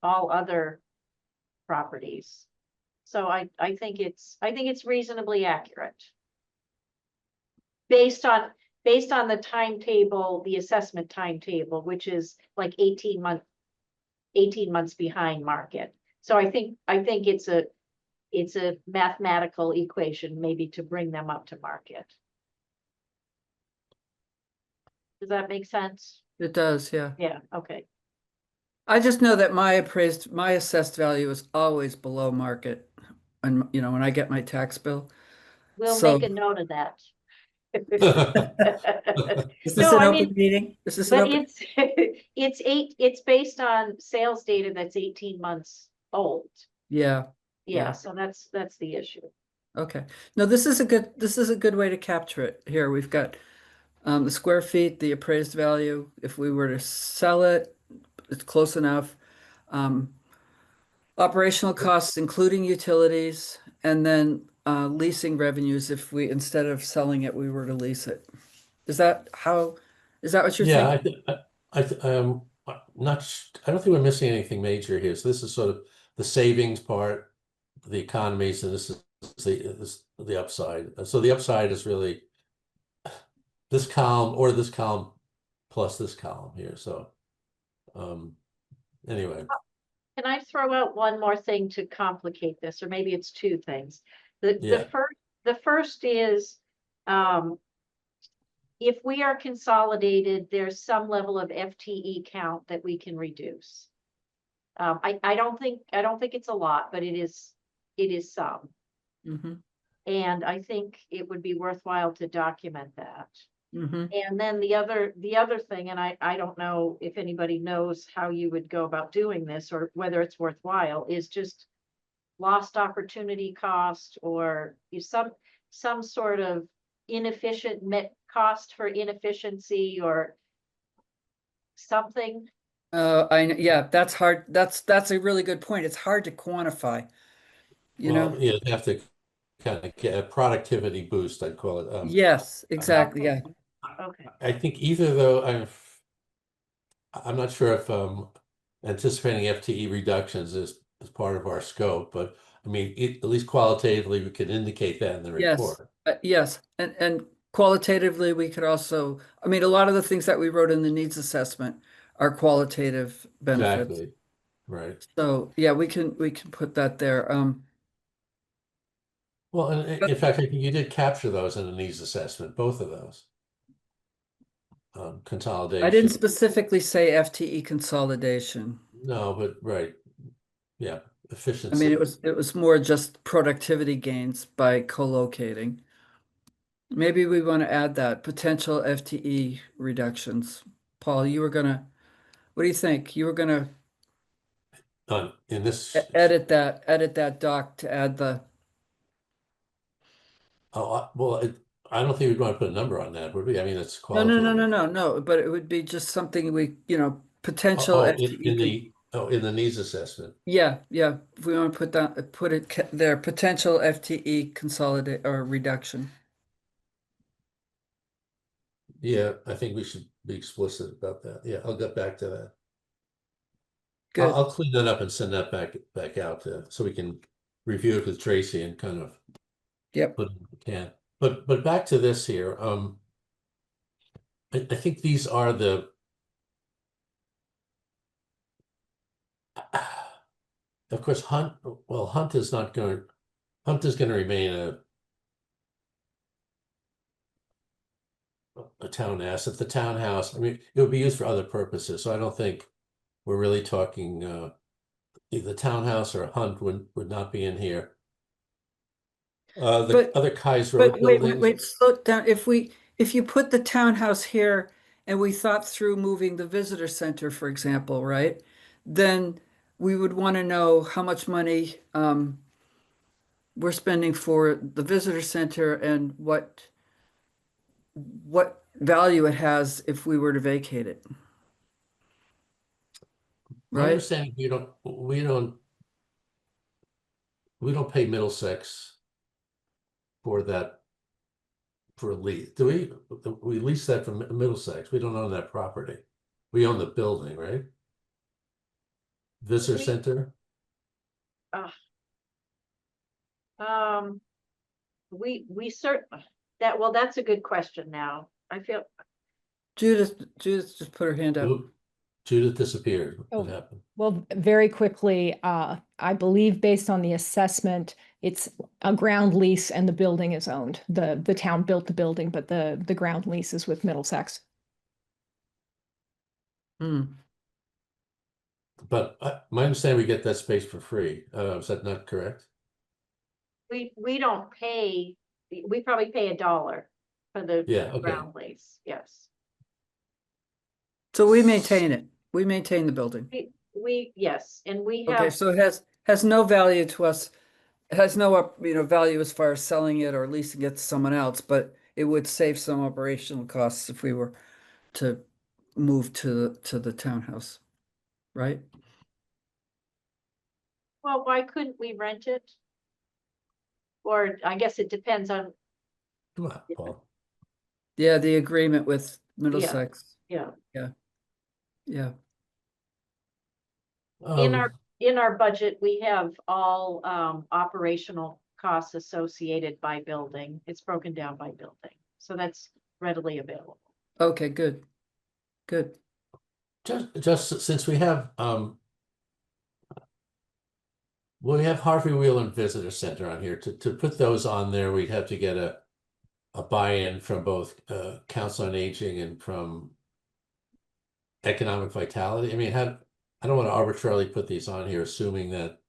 all other properties. So I think it's reasonably accurate. Based on the timetable, the assessment timetable, which is like 18 months behind market. So I think it's a mathematical equation maybe to bring them up to market. Does that make sense? It does, yeah. Yeah, okay. I just know that my assessed value is always below market. and when I get my tax bill. We'll So make a note of that. is this No, an I open mean, meeting? Is this an but open? it's based on sales data that's 18 months old. Yeah, Yeah, Yeah. so that's the issue. okay. No, this is a good way to capture it. Here, we've got the square feet, the appraised value. If we were to sell it, it's close enough. Um, Operational costs, including utilities, and then leasing revenues if we, instead of selling it, we were to lease it. Is that what you're Yeah, thinking? I don't think we're missing anything major here. So this is sort of the savings part, the economies, and this is the upside. So the upside is really this column or this column plus this column here. So anyway, Can I throw out one more thing to complicate this, or maybe it's two things? The yeah, first is, if we are consolidated, there's some level of FTE count that we can reduce. I don't think it's a lot, but it is some. Mm-hmm, And I think it would be worthwhile to document that. mm-hmm. And then the other thing, and I don't know if anybody knows how you would go about doing this or whether it's worthwhile, is just lost opportunity cost or some sort of inefficient cost for inefficiency or something. Yeah, that's hard. That's a really good point. It's hard to quantify, you know? well, yeah, you have to kind of get a productivity boost, I'd call it. Yes, Um, exactly. Yeah. Okay. I think either though, I'm not sure if anticipating FTE reductions is part of our scope, but I mean, at least qualitatively, we can indicate that in the Yes. report. Yes. And qualitatively, we could also, I mean, a lot of the things that we wrote in the needs assessment are qualitative benefits. Exactly. Right. So yeah, we can put that there. Well, and in But fact, I think you did capture those in the needs assessment, both of those. I didn't Consolidation. specifically say FTE consolidation. No, but right. Yeah. I Efficiency. mean, it was more just productivity gains by co-locating. Maybe we want to add that potential FTE reductions. Paul, what do you think? You were gonna In this, edit that doc to add the, oh, I don't think we'd want to put a number on that, would we? I mean, it's no, no, no, qualitative. no, no, no, but it would be just something potential Oh, FTE. in the needs assessment. Yeah, yeah. If we want to put it there, potential FTE consolidate or reduction. Yeah, I think we should be explicit about that. Yeah, I'll get back to that. Good. I'll clean that up and send that back out so we can review it with Tracy and kind of Yep. put it in the can. But back to this here. I think these are the of course Hunt. Well, Hunt is going to remain a town asset. The townhouse, I mean, it would be used for other purposes. So I don't think we're really talking the townhouse or Hunt would not be in here. The But other Kais Road but buildings. wait, slow it down. If you put the townhouse here and we thought through moving the visitor center, for example, right? Then we would want to know how much money we're spending for the visitor center and what value it has if we were to vacate it, My right? understanding, we don't pay Middlesex for that for a lease. Do we? We lease that from Middlesex. We don't own that property. We own the building, right? Visitor We- center. We well, that's a good question now. I feel, Judith just put her hand up. Oop, Judith disappeared. What Oh. happened? Well, very quickly, I believe based on the assessment, it's a ground lease and the building is owned. The town built the building, but the ground lease is with Middlesex. Hmm. But my understanding, we get that space for free. Is that not correct? We don't pay, we probably pay $1 for the Yeah, okay. ground lease, yes. So we maintain it. We maintain the building. Yes, and we Okay, have, so it has no value to us. It has no, value as far as selling it or leasing it to someone else, but it would save some operational costs if we were to move to the townhouse, right? well, why couldn't we rent it? Or I guess it depends on, Come on, Paul. Yeah, the agreement with Middlesex. yeah. Yeah. In Um, our budget, we have all operational costs associated by building. It's broken down by building, so that's readily available. Okay, good. Good. just since we have, well, we have Harvey Wheeler Visitor Center on here. To put those on there, we'd have to get a buy-in from both Council on Aging and from Economic Vitality. I mean, I don't want to arbitrarily put these on here, assuming that.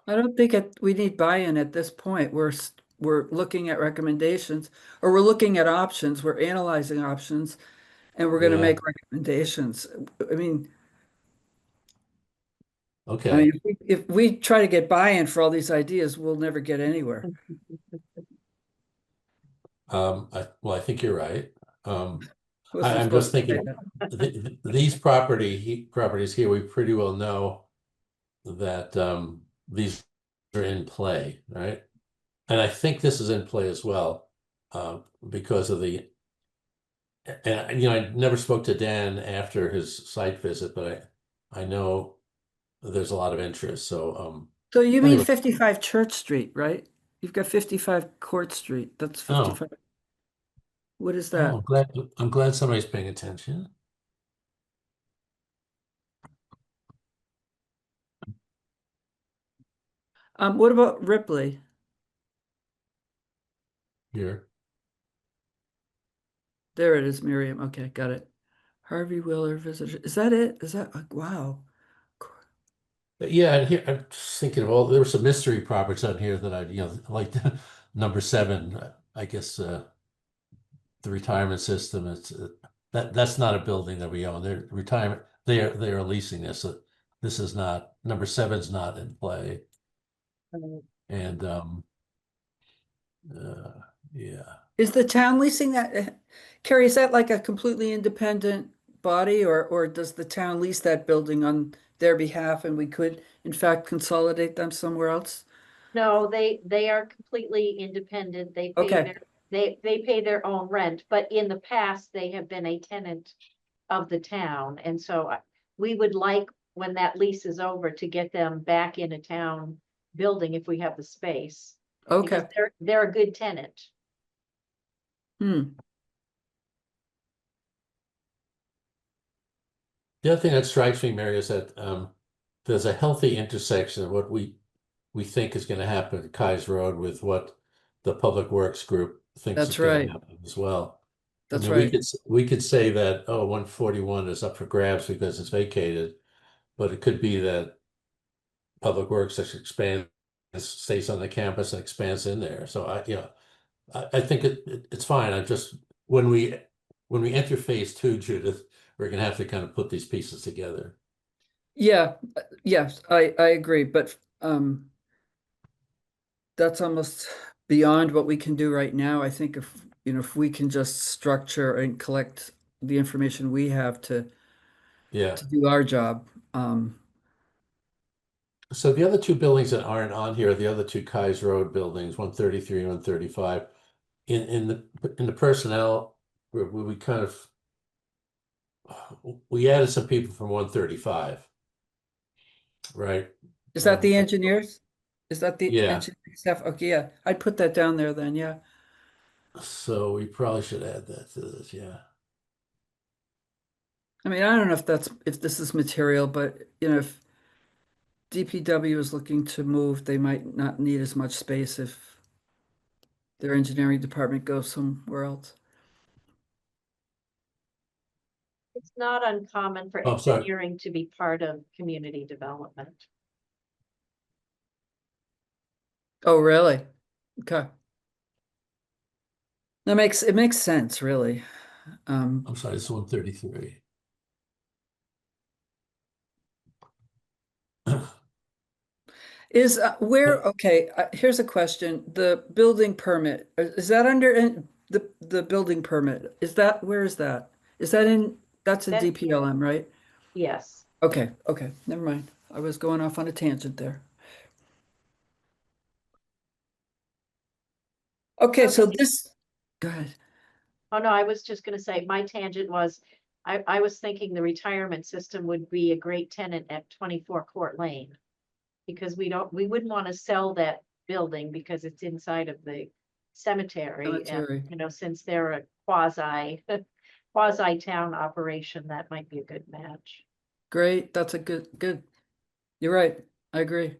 I don't think we need buy-in at this point. We're looking at recommendations, or we're looking at options. We're analyzing options, and we're going to Yeah. make recommendations. I mean, Okay. if we try to get buy-in for all these ideas, we'll never get anywhere. I think you're right. Wasn't I'm just supposed to say thinking, these properties here, we pretty well know that these are in play, right? And I think this is in play as well, because of the. And I never spoke to Dan after his site visit, but I know there's a lot of interest. So So you mean anyway. 55 Church Street, right? You've got 55 Court Street. That's Oh. 55. What is Oh, that? I'm glad somebody's paying attention. What about Ripley? Here. There it is, Miriam. Okay, got it. Harvey Wheeler Visitor. Is that it? Is that wow? But yeah, and here I'm just thinking of all, there were some mystery properties on here that like number 7, I guess, the retirement system. It's that's not a building that we own. They're retirement. They are leasing this. So this is not, number 7's not in play. And yeah. Is the town leasing that? Carrie, is that like a completely independent body, or does the town lease that building on their behalf and we could in fact consolidate them somewhere else? No, they are completely independent. They pay Okay. they pay their own rent, but in the past, they have been a tenant of the town. And so we would like, when that lease is over, to get them back in a town building if we have the space. Because Okay. they're a good tenant. Hmm. The other thing that strikes me, Mary, is that there's a healthy intersection of what we think is going to happen at Kai's Road with what the Public Works group thinks is That's going right. to happen as well. I That's mean, right. we could say that, oh, 141 is up for grabs because it's vacated, but it could be that Public Works just expands, stays on the campus and expands in there. So I think it's fine. I just, when we enter phase 2, Judith, we're gonna have to kind of put these pieces together. Yeah. Yes, I agree, but that's almost beyond what we can do right now. I think if we can just structure and collect the information we have to Yeah. do our job. So the other 2 buildings that aren't on here are the other 2 Kai's Road buildings, 133 and 135. In the personnel, we kind of, we added some people from 135, right? Is that the Um, engineers? Is that the Yeah. engineering staff? Okay, yeah, I'd put that down there then, yeah. So we probably should add that to this, yeah. I mean, I don't know if this is material, but if DPW is looking to move, they might not need as much space if their engineering department goes somewhere else. It's not uncommon for Oh, sorry. engineering to be part of community development. Oh, really? Okay. It makes sense, really. I'm sorry, it's 133. Okay, here's a question. The building permit, is that under the building permit? Where is that? Is that in, that's in That, DPLM, right? yes. Okay, okay, never mind. I was going off on a tangent there. Okay, so Okay. go ahead. Oh, no, I was just gonna say, my tangent was, I was thinking the retirement system would be a great tenant at 24 Court Lane. Because we wouldn't want to sell that building because it's inside of the cemetery. And, Cemetery. since they're a quasi town operation, that might be a good match. Great, that's a good. You're right. I agree.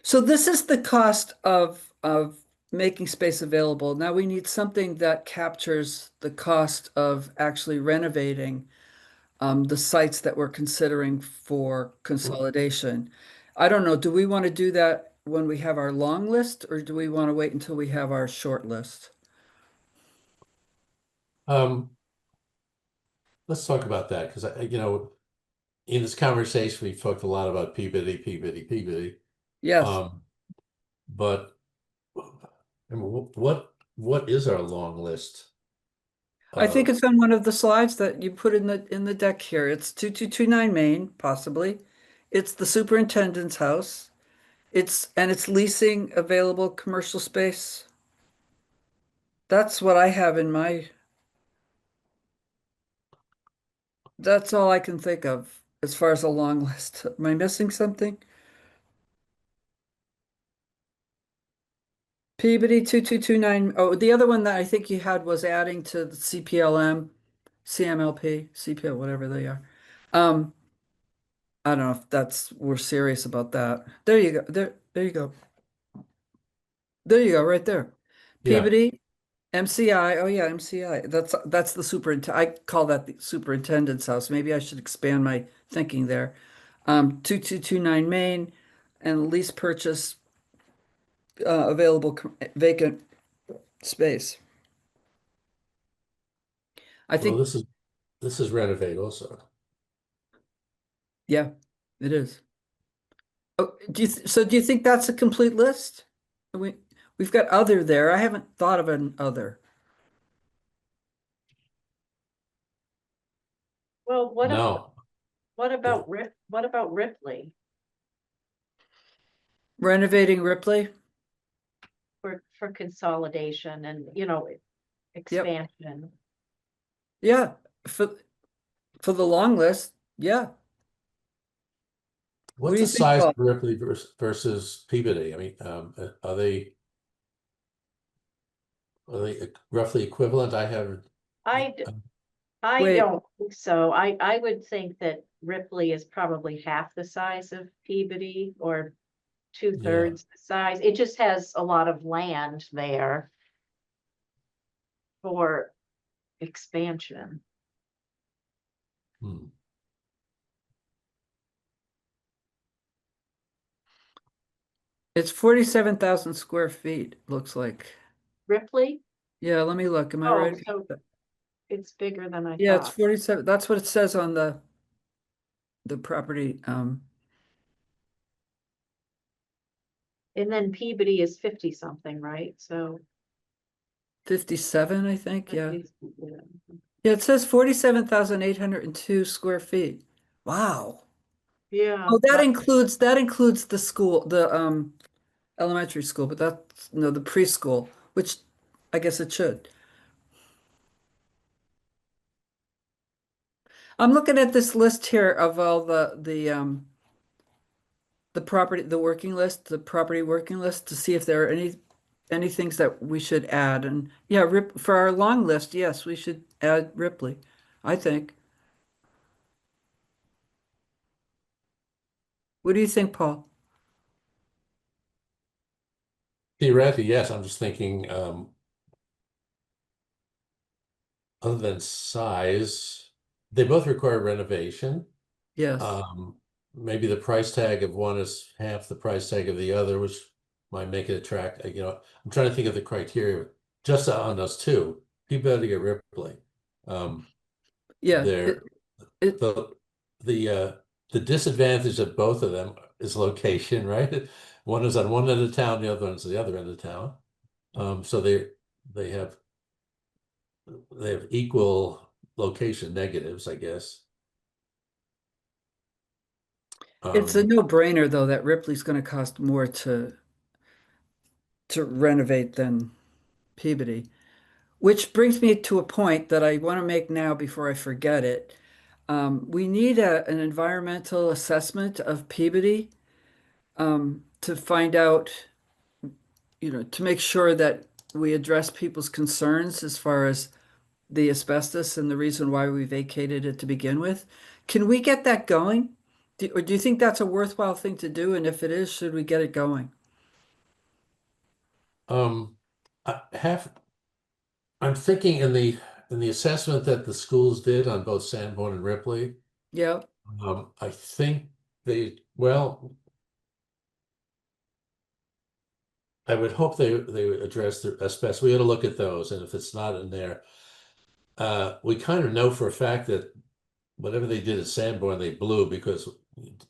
So this is the cost of making space available. Now we need something that captures the cost of actually renovating the sites that we're considering for consolidation. I don't know, do we want to do that when we have our long list, or do we want to wait until we have our short list? Um, let's talk about that because in this conversation we've talked a lot about Peabody. Yes, Um, but I mean, what is our long list? I think it's on one of the slides that you put in the deck here. It's 2229 Main, possibly. It's the superintendent's house. It's leasing available commercial space. That's what I have in my, that's all I can think of as far as a long list. Am I missing something? Peabody 2229. Oh, the other one that I think you had was adding to the CPLM, CMLP, CPL, whatever they are. Um, I don't know if we're serious about that. There you go. There you go. There you go, right there. Yeah, Peabody, MCI. Oh yeah, MCI. That's the superintendent. I call that the superintendent's house. Maybe I should expand my thinking there. 2229 Main and lease purchase available vacant space. I well, think, this is renovate also. yeah, it is. Oh, do you think that's a complete list? We've got other there. I haven't thought of an other. Well, No, what about Ripley Renovating Ripley? for consolidation and, Yep. expansion? Yeah. For the long list, yeah. What what's do you the think, size Paul? of Ripley versus Peabody? I mean, are they roughly equivalent? I, d- I Wait, don't think so. I would think that Ripley is probably half the size of Peabody or Yeah. 2/3 the size. It just has a lot of land there for expansion. Hmm. it's 47,000 square feet, looks like. Ripley? Yeah, let me look. Am I Oh, right? so it's bigger than I Yeah, it's thought. 47. That's what it says on the property. And then Peabody is 50 something, right? So 57, I think. Yeah. yeah. Yeah, it says 47,802 square feet. Wow. Yeah, Oh, that includes the school, the elementary school, but that's no, the preschool, which I guess it should. I'm looking at this list here of all the property, the working list, the property working list to see if there are any things that we should add. And yeah, for our long list, yes, we should add Ripley, I think. What do you think, Paul? Theoretically, yes. I'm just thinking, other than size, they both require renovation. Yes. Um, maybe the price tag of one is half the price tag of the other, which might make it attract, I'm trying to think of the criteria just on those two, Peabody or Ripley. Yeah, They're, it- the disadvantage of both of them is location, right? One is on one end of town, the other one's the other end of town. So they have equal location negatives, I guess. it's a Um, no-brainer though that Ripley's going to cost more to renovate than Peabody. Which brings me to a point that I want to make now before I forget it. We need an environmental assessment of Peabody to find out, to make sure that we address people's concerns as far as the asbestos and the reason why we vacated it to begin with. Can we get that going? Or do you think that's a worthwhile thing to do? And if it is, should we get it going? um, I'm thinking in the assessment that the schools did on both Sanborn and Ripley, Yeah, I think well, I would hope they would address the asbestos. We ought to look at those, and if it's not in there, we kind of know for a fact that whatever they did at Sanborn, they blew because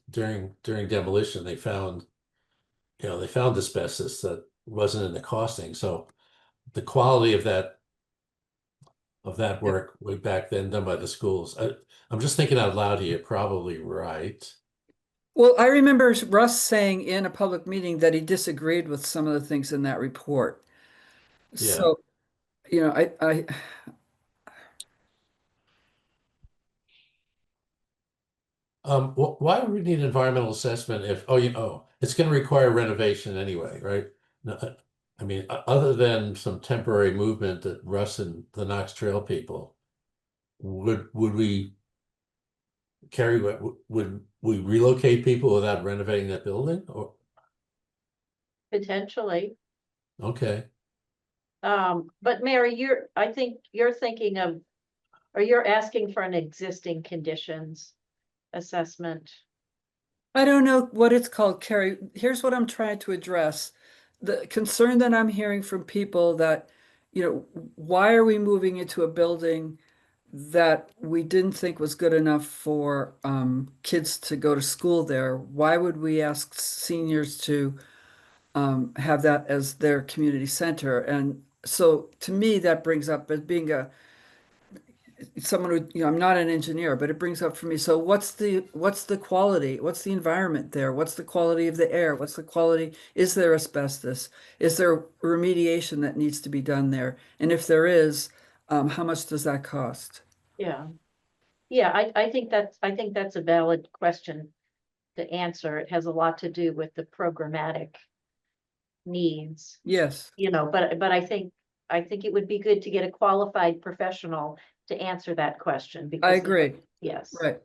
during demolition they found asbestos that wasn't in the costing. So the quality of that work way back then done by the schools. I'm just thinking out loud here, probably right. well, I remember Russ saying in a public meeting that he disagreed with some of the things in that report. Yeah. So, I Why would we need an environmental assessment if, it's going to require renovation anyway, right? No, I mean, other than some temporary movement that Russ and the Knox Trail people, would we would we relocate people without renovating that building? Or, Potentially. okay. But Mary, I think you're thinking of, or you're asking for an existing conditions assessment. don't know what it's called, Carrie. Here's what I'm trying to address. The concern that I'm hearing from people that, why are we moving into a building that we didn't think was good enough for kids to go to school there? Why would we ask seniors to have that as their community center? And so to me, that brings up as being someone who, I'm not an engineer, but it brings up for me. So what's the quality? What's the environment there? What's the quality of the air? What's the quality? Is there asbestos? Is there remediation that needs to be done there? And if there is, how much does that cost? Yeah. Yeah, I think that's a valid question to answer. It has a lot to do with the programmatic needs, Yes, but I think it would be good to get a qualified professional to answer that question I because. agree. Yes. Right.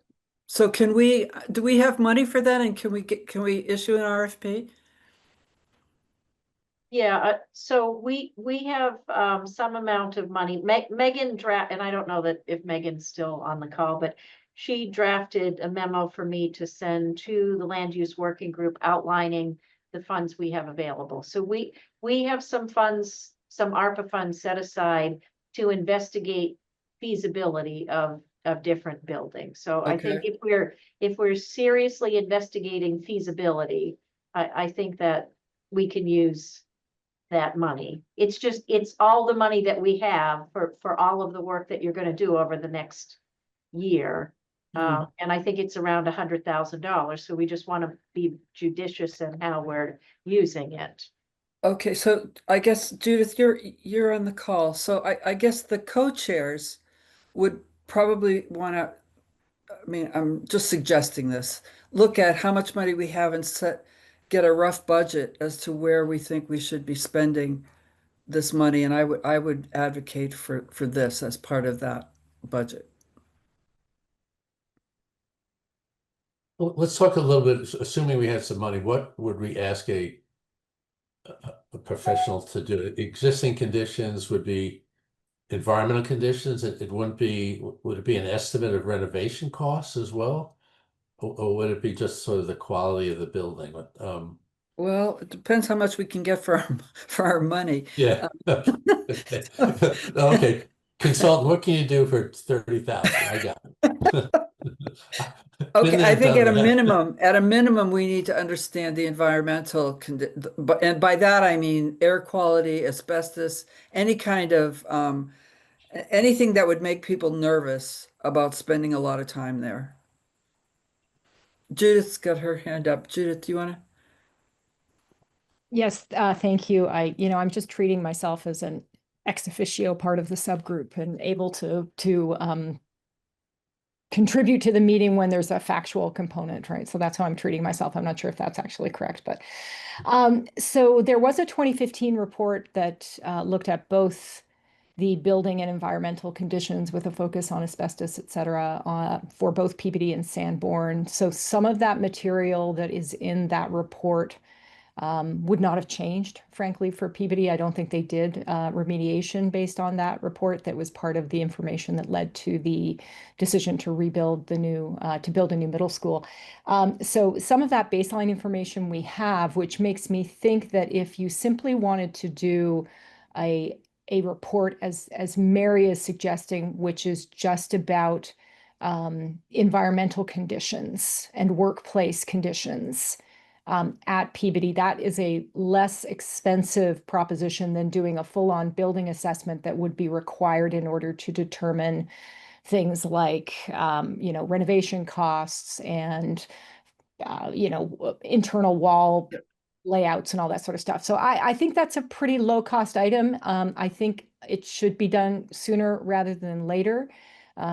So do we have money for that? And can we issue an RFP? Yeah, so we have some amount of money. Megan and I don't know that if Megan's still on the call, but she drafted a memo for me to send to the land use working group outlining the funds we have available. So we have some funds, some ARPA funds set aside to investigate feasibility of different buildings. So I think Okay. if we're seriously investigating feasibility, I think that we can use that money. It's all the money that we have for all of the work that you're gonna do over the next year. And I think it's around $100,000, so we just want to be judicious in how we're using it. Okay, so I guess Judith, you're on the call. So I guess the co-chairs would probably want to, I mean, I'm just suggesting this, look at how much money we have and get a rough budget as to where we think we should be spending this money. And I would advocate for this as part of that budget. Well, let's talk a little bit, assuming we had some money, what would we ask a professional to do? Existing conditions would be environmental conditions. It wouldn't be, would it be an estimate of renovation costs as well? Or would it be just sort of the quality of the building? Well, it depends how much we can get for for our money. Yeah. Okay. Okay. Consultant, what can you do for 30,000? I got it. Been Okay, I there, think done that. at a minimum, we need to understand the environmental but and by that I mean air quality, asbestos, any kind of anything that would make people nervous about spending a lot of time there. Judith's got her hand up. Judith, do you want to? Yes, thank you. I'm just treating myself as an ex officio part of the subgroup and able to contribute to the meeting when there's a factual component, right? So that's how I'm treating myself. I'm not sure if that's actually correct, but so there was a 2015 report that looked at both the building and environmental conditions with a focus on asbestos, et cetera, for both Peabody and Sanborn. So some of that material that is in that report would not have changed, frankly, for Peabody. I don't think they did remediation based on that report. That was part of the information that led to the decision to rebuild to build a new middle school. So some of that baseline information we have, which makes me think that if you simply wanted to do a report as Mary is suggesting, which is just about environmental conditions and workplace conditions, at Peabody, that is a less expensive proposition than doing a full-on building assessment that would be required in order to determine things like, renovation costs and, internal wall layouts and all that sort of stuff. So I think that's a pretty low-cost item. I think it should be done sooner rather than later.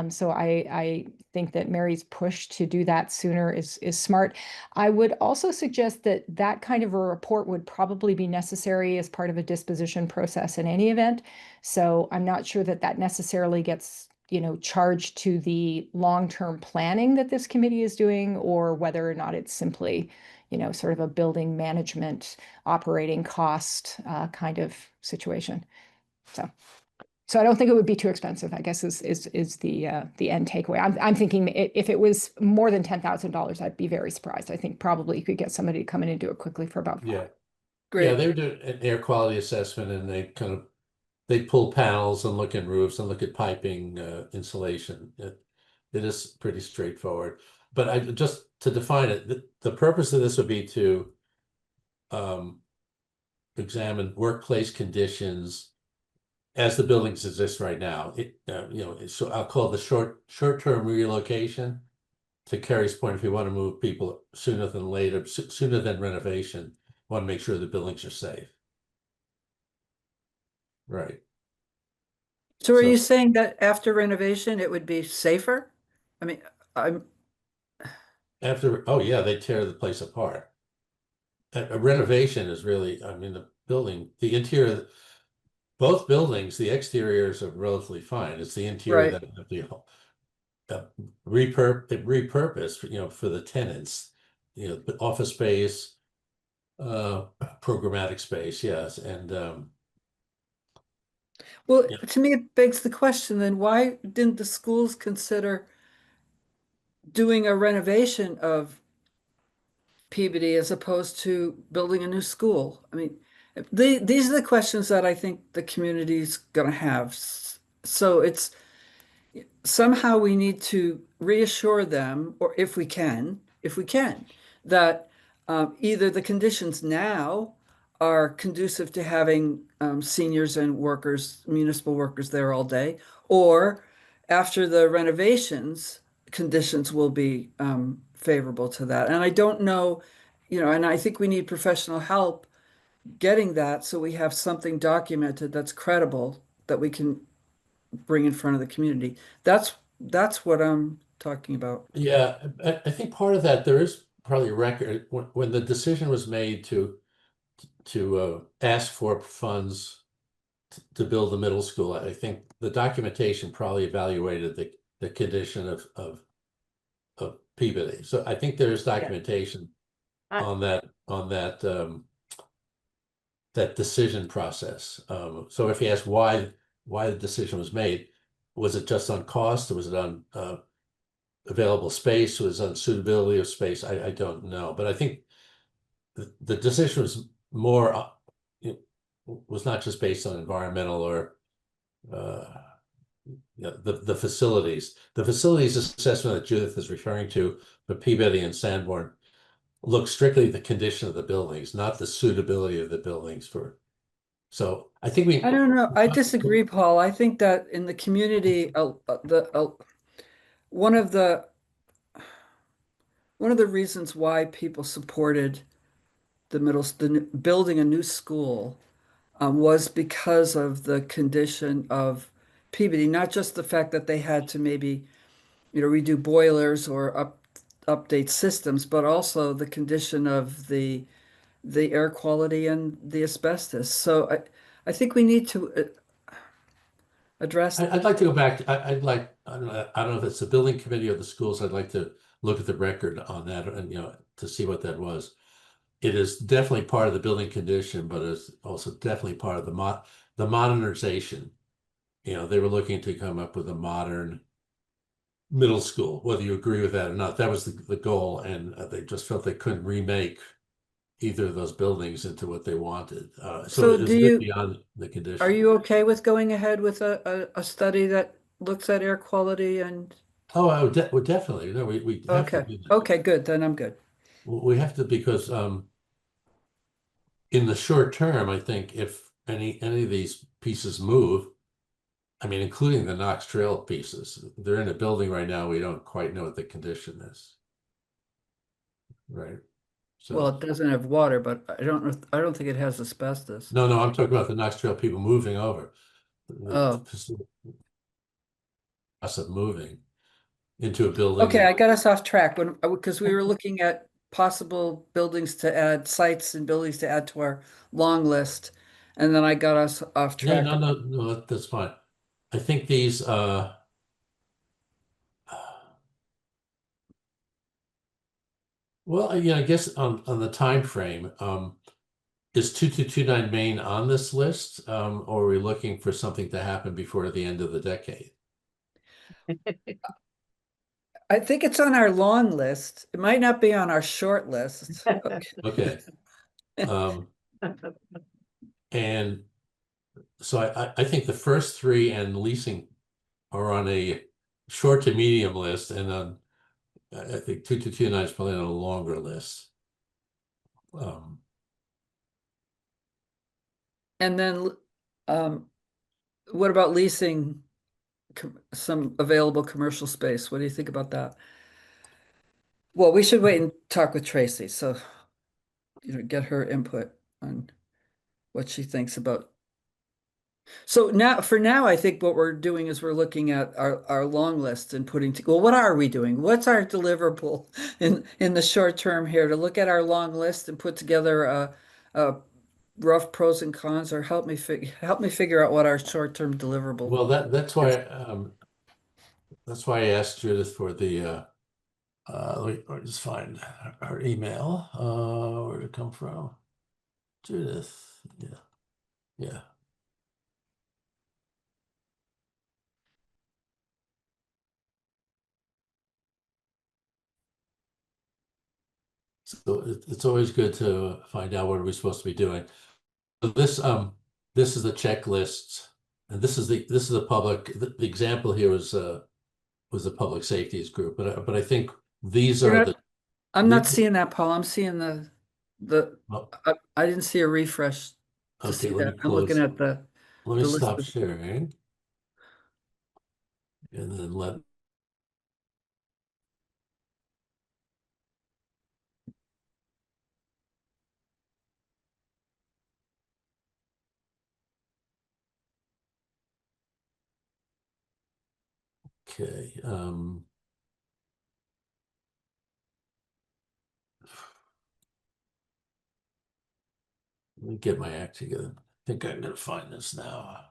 So I think that Mary's push to do that sooner is smart. I would also suggest that that kind of a report would probably be necessary as part of a disposition process in any event. So I'm not sure that that necessarily gets, charged to the long-term planning that this committee is doing, or whether or not it's simply, sort of a building management operating cost kind of situation. So I don't think it would be too expensive, I guess is the end takeaway. I'm thinking if it was more than $10,000, I'd be very surprised. I think probably you could get somebody to come in and do it quickly for about Yeah. Yeah, Great. they were doing an air quality assessment and they pull panels and look at roofs and look at piping, insulation. It is pretty straightforward. But just to define it, the purpose of this would be to examine workplace conditions as the buildings exist right now. So I'll call it the short-term relocation. To Carrie's point, if you want to move people sooner than later, sooner than renovation, want to make sure the buildings are safe. Right. So are So- you saying that after renovation, it would be safer? I mean, I'm, Oh yeah, they tear the place apart. A renovation is really, I mean, the interior, both buildings, the exteriors are relatively fine. It's the interior Right. that repurpose, for the tenants, the office space, programmatic space, yes, and Well, yeah. to me, it begs the question, then why didn't the schools consider doing a renovation of Peabody as opposed to building a new school? I mean, these are the questions that I think the community's going to have. So it's somehow we need to reassure them, or if we can, that either the conditions now are conducive to having seniors and workers, municipal workers there all day, or after the renovations, conditions will be favorable to that. And I don't know, and I think we need professional help getting that so we have something documented that's credible that we can bring in front of the community. That's what I'm talking about. Yeah, I think part of that, there is probably a record when the decision was made to ask for funds to build the middle school. I think the documentation probably evaluated the condition of Peabody. So I think there is documentation I- on that decision process. So if you ask why the decision was made, was it just on cost, or was it on available space, was it on suitability of space? I don't know, but I think the decision was more, it was not just based on environmental or the facilities. The facilities assessment that Judith is referring to for Peabody and Sanborn look strictly at the condition of the buildings, not the suitability of the buildings for. So I think we. I don't know. I disagree, Paul. I think that in the community, one of the reasons why people supported building a new school was because of the condition of Peabody, not just the fact that they had to maybe, redo boilers or update systems, but also the condition of the air quality and the asbestos. So I think we need to address. I'd like to go back. I'd like, I don't know if it's the building committee or the schools. I'd like to look at the record on that and, to see what that was. It is definitely part of the building condition, but it's also definitely part of the modernization. They were looking to come up with a modern middle school, whether you agree with that or not. That was the goal, and they just felt they couldn't remake either of those buildings into what they wanted. So it's beyond the condition. Are you okay with going ahead with a study that looks at air quality and? Oh, I would definitely. No, we have to do that. Okay, good. Then I'm good. We have to, because in the short term, I think if any of these pieces move, I mean, including the Knox Trail pieces, they're in a building right now. We don't quite know what the condition is. Right. So, Well, it doesn't have water, but I don't think it has asbestos. no, I'm talking about the Knox Trail people moving over. Oh. Us of moving into a building. Okay, I got us off track because we were looking at possible buildings to add, sites and buildings to add to our long list, and then I got us off Yeah, track. no, that's fine. I think these well, I guess on the time frame, is 2229 Main on this list, or are we looking for something to happen before the end of the decade? I think it's on our long list. It might not be on our short list. Okay. And so I think the first three and leasing are on a short to medium list, and I think 2229 is probably on a longer list. And then, what about leasing some available commercial space? What do you think about that? Well, we should wait and talk with Tracy, so, get her input on what she thinks about. So for now, I think what we're doing is we're looking at our long list and well, what are we doing? What's our deliverable in the short term here, to look at our long list and put together a rough pros and cons, or help me figure out what our short-term deliverable. Well, that's why I asked Judith for the let me just find her email. Where did it come from? Judith. Yeah. So it's always good to find out what are we supposed to be doing. So this is the checklist, and this is the public. The example here was the public safeties group, but I think these are the. I'm not seeing that, Paul. I'm seeing Oh, I didn't see a refresh to okay, see let me that. I'm looking close. at the Let me list stop of- sharing, and then let. Okay. Let me get my act together. I think I'm gonna find this now.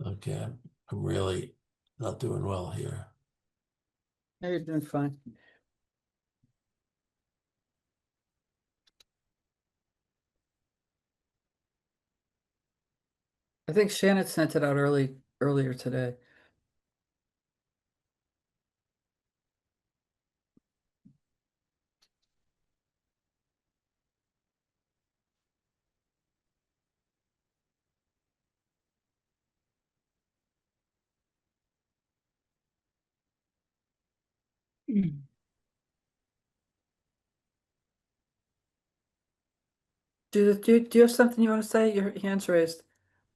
Okay, I'm really not doing well here. No, you're doing fine. I think Shannon sent it out earlier today. Judith, do you have something you want to say? Your hand's raised.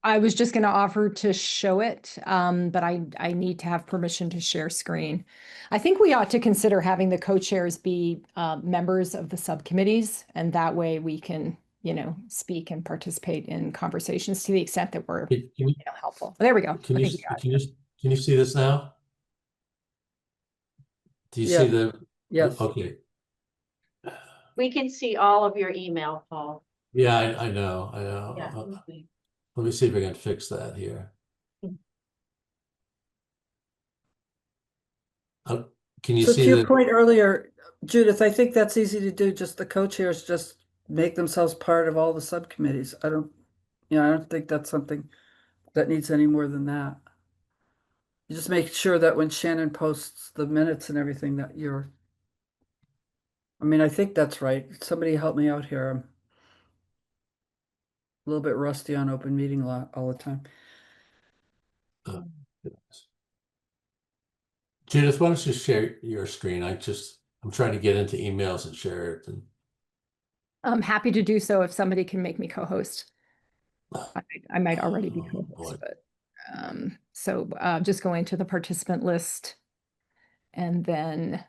I was just going to offer to show it, but I need to have permission to share screen. I think we ought to consider having the co-chairs be members of the subcommittees, and that way we can, speak and participate in conversations to the extent that we're, helpful. There we go. Can I you, think we got it. can you see this now? Do you Yeah. see the? Yes. Okay. We can see all of your email, Paul. Yeah, I know. Yeah. Let me see if I can fix that here. Can you So to see your the? point earlier, Judith, I think that's easy to do. Just the co-chairs just make themselves part of all the subcommittees. I don't think that's something that needs any more than that. You just make sure that when Shannon posts the minutes and everything that I think that's right. Somebody help me out here. I'm a little bit rusty on open meeting law all the time. Judith, why don't you share your screen? I'm trying to get into emails and share it. And I'm happy to do so if somebody can make me co-host. I might already be boy. co-host, but so just going to the participant list. And then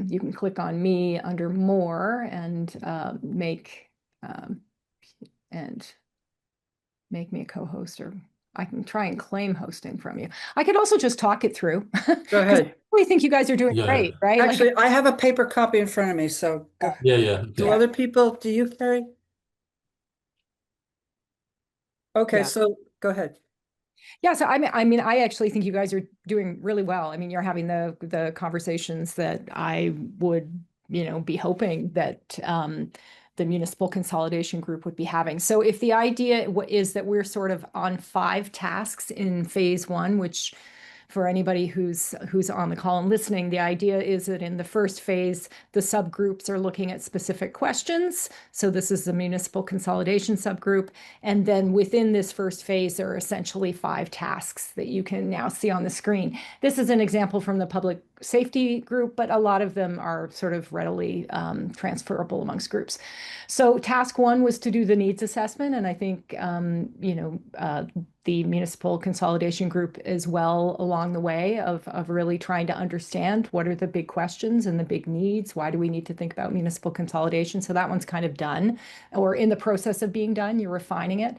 you can click on me under more and make me a co-host, or I can try and claim hosting from you. I could also just talk it through. Go ahead. I think you guys are doing Yeah. great, right? Actually, I have a paper copy in front of me, so go. Yeah. Do Okay. other people, do you, Carrie? Okay, Yeah. so go ahead. Yeah, so I actually think you guys are doing really well. I mean, you're having the conversations that I would, be hoping that the municipal consolidation group would be having. So if the idea is that we're sort of on 5 tasks in phase 1, which for anybody who's on the call and listening, the idea is that in the first phase, the subgroups are looking at specific questions. So this is the municipal consolidation subgroup. And then within this first phase, there are essentially 5 tasks that you can now see on the screen. This is an example from the public safety group, but a lot of them are sort of readily transferable amongst groups. So task 1 was to do the needs assessment. And I think, the municipal consolidation group as well along the way of really trying to understand what are the big questions and the big needs. Why do we need to think about municipal consolidation? So that one's kind of done, or in the process of being done. You're refining it.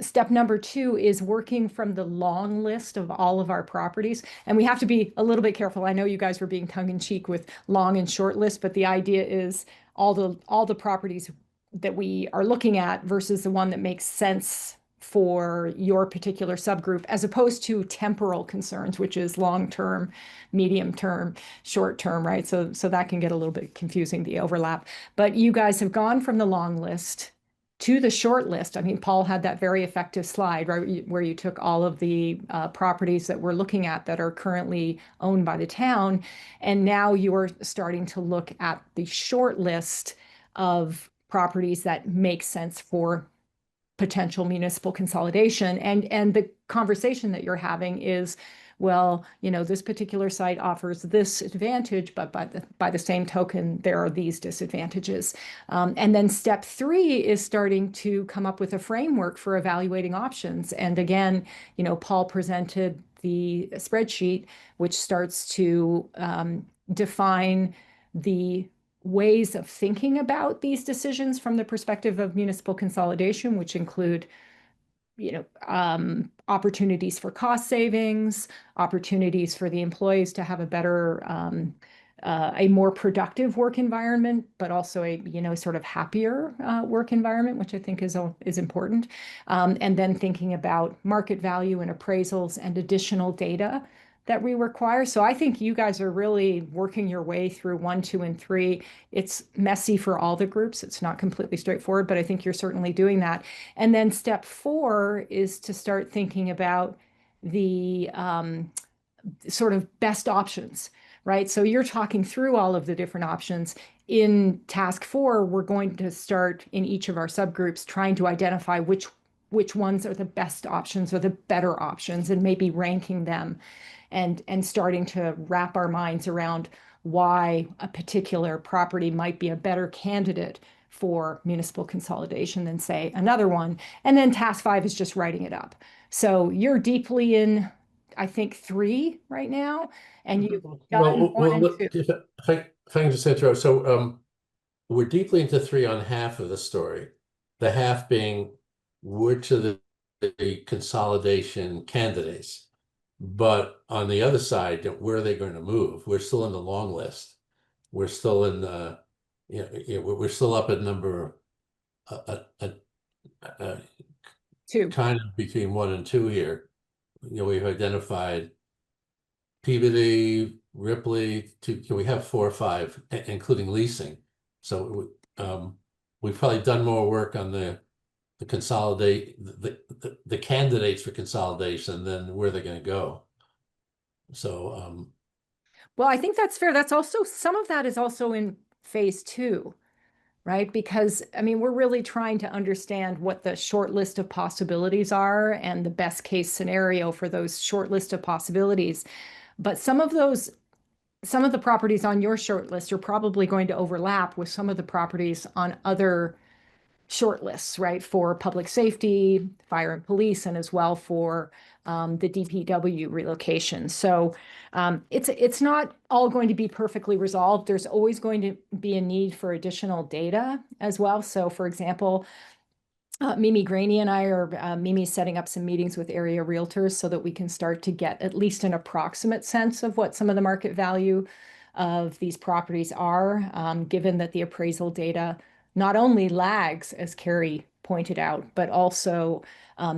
Step number 2 is working from the long list of all of our properties. And we have to be a little bit careful. I know you guys were being tongue in cheek with long and short list, but the idea is all the properties that we are looking at versus the one that makes sense for your particular subgroup, as opposed to temporal concerns, which is long-term, medium-term, short-term, right? So that can get a little bit confusing, the overlap. But you guys have gone from the long list to the short list. I mean, Paul had that very effective slide, right, where you took all of the properties that we're looking at that are currently owned by the town, and now you're starting to look at the short list of properties that make sense for potential municipal consolidation. And the conversation that you're having is, well, this particular site offers this advantage, but by the same token, there are these disadvantages. And then step 3 is starting to come up with a framework for evaluating options. And again, Paul presented the spreadsheet, which starts to define the ways of thinking about these decisions from the perspective of municipal consolidation, which include, opportunities for cost savings, opportunities for the employees to have a better, a more productive work environment, but also a, sort of happier work environment, which I think is important. And then thinking about market value and appraisals and additional data that we require. So I think you guys are really working your way through 1, 2, and 3. It's messy for all the groups. It's not completely straightforward, but I think you're certainly doing that. And then step 4 is to start thinking about the sort of best options, right? So you're talking through all of the different options. In task 4, we're going to start in each of our subgroups trying to identify which ones are the best options or the better options, and maybe ranking them and starting to wrap our minds around why a particular property might be a better candidate for municipal consolidation than, say, another one. And then task 5 is just writing it up. So you're deeply in, I think, 3 right now, and you've done 1 and look, 2. if I can just interrupt. So we're deeply into 3 on half of the story. The half being which of the consolidation candidates. But on the other side, where are they going to move? We're still in the long list. We're still in we're still up at number uh, 2. kind of between 1 and 2 here. We've identified Peabody, Ripley, we have 4 or 5, including leasing. So we've probably done more work on the candidates for consolidation than where they're going to go. So Well, I think that's fair. That's also, some of that is also in phase 2, right? Because, I mean, we're really trying to understand what the short list of possibilities are and the best case scenario for those short list of possibilities. But some of the properties on your short list are probably going to overlap with some of the properties on other short lists, right? For public safety, fire and police, and as well for the DPW relocation. So it's not all going to be perfectly resolved. There's always going to be a need for additional data as well. So for example, Mimi Graney and I are, Mimi's setting up some meetings with area realtors so that we can start to get at least an approximate sense of what some of the market value of these properties are, given that the appraisal data not only lags, as Carrie pointed out, but also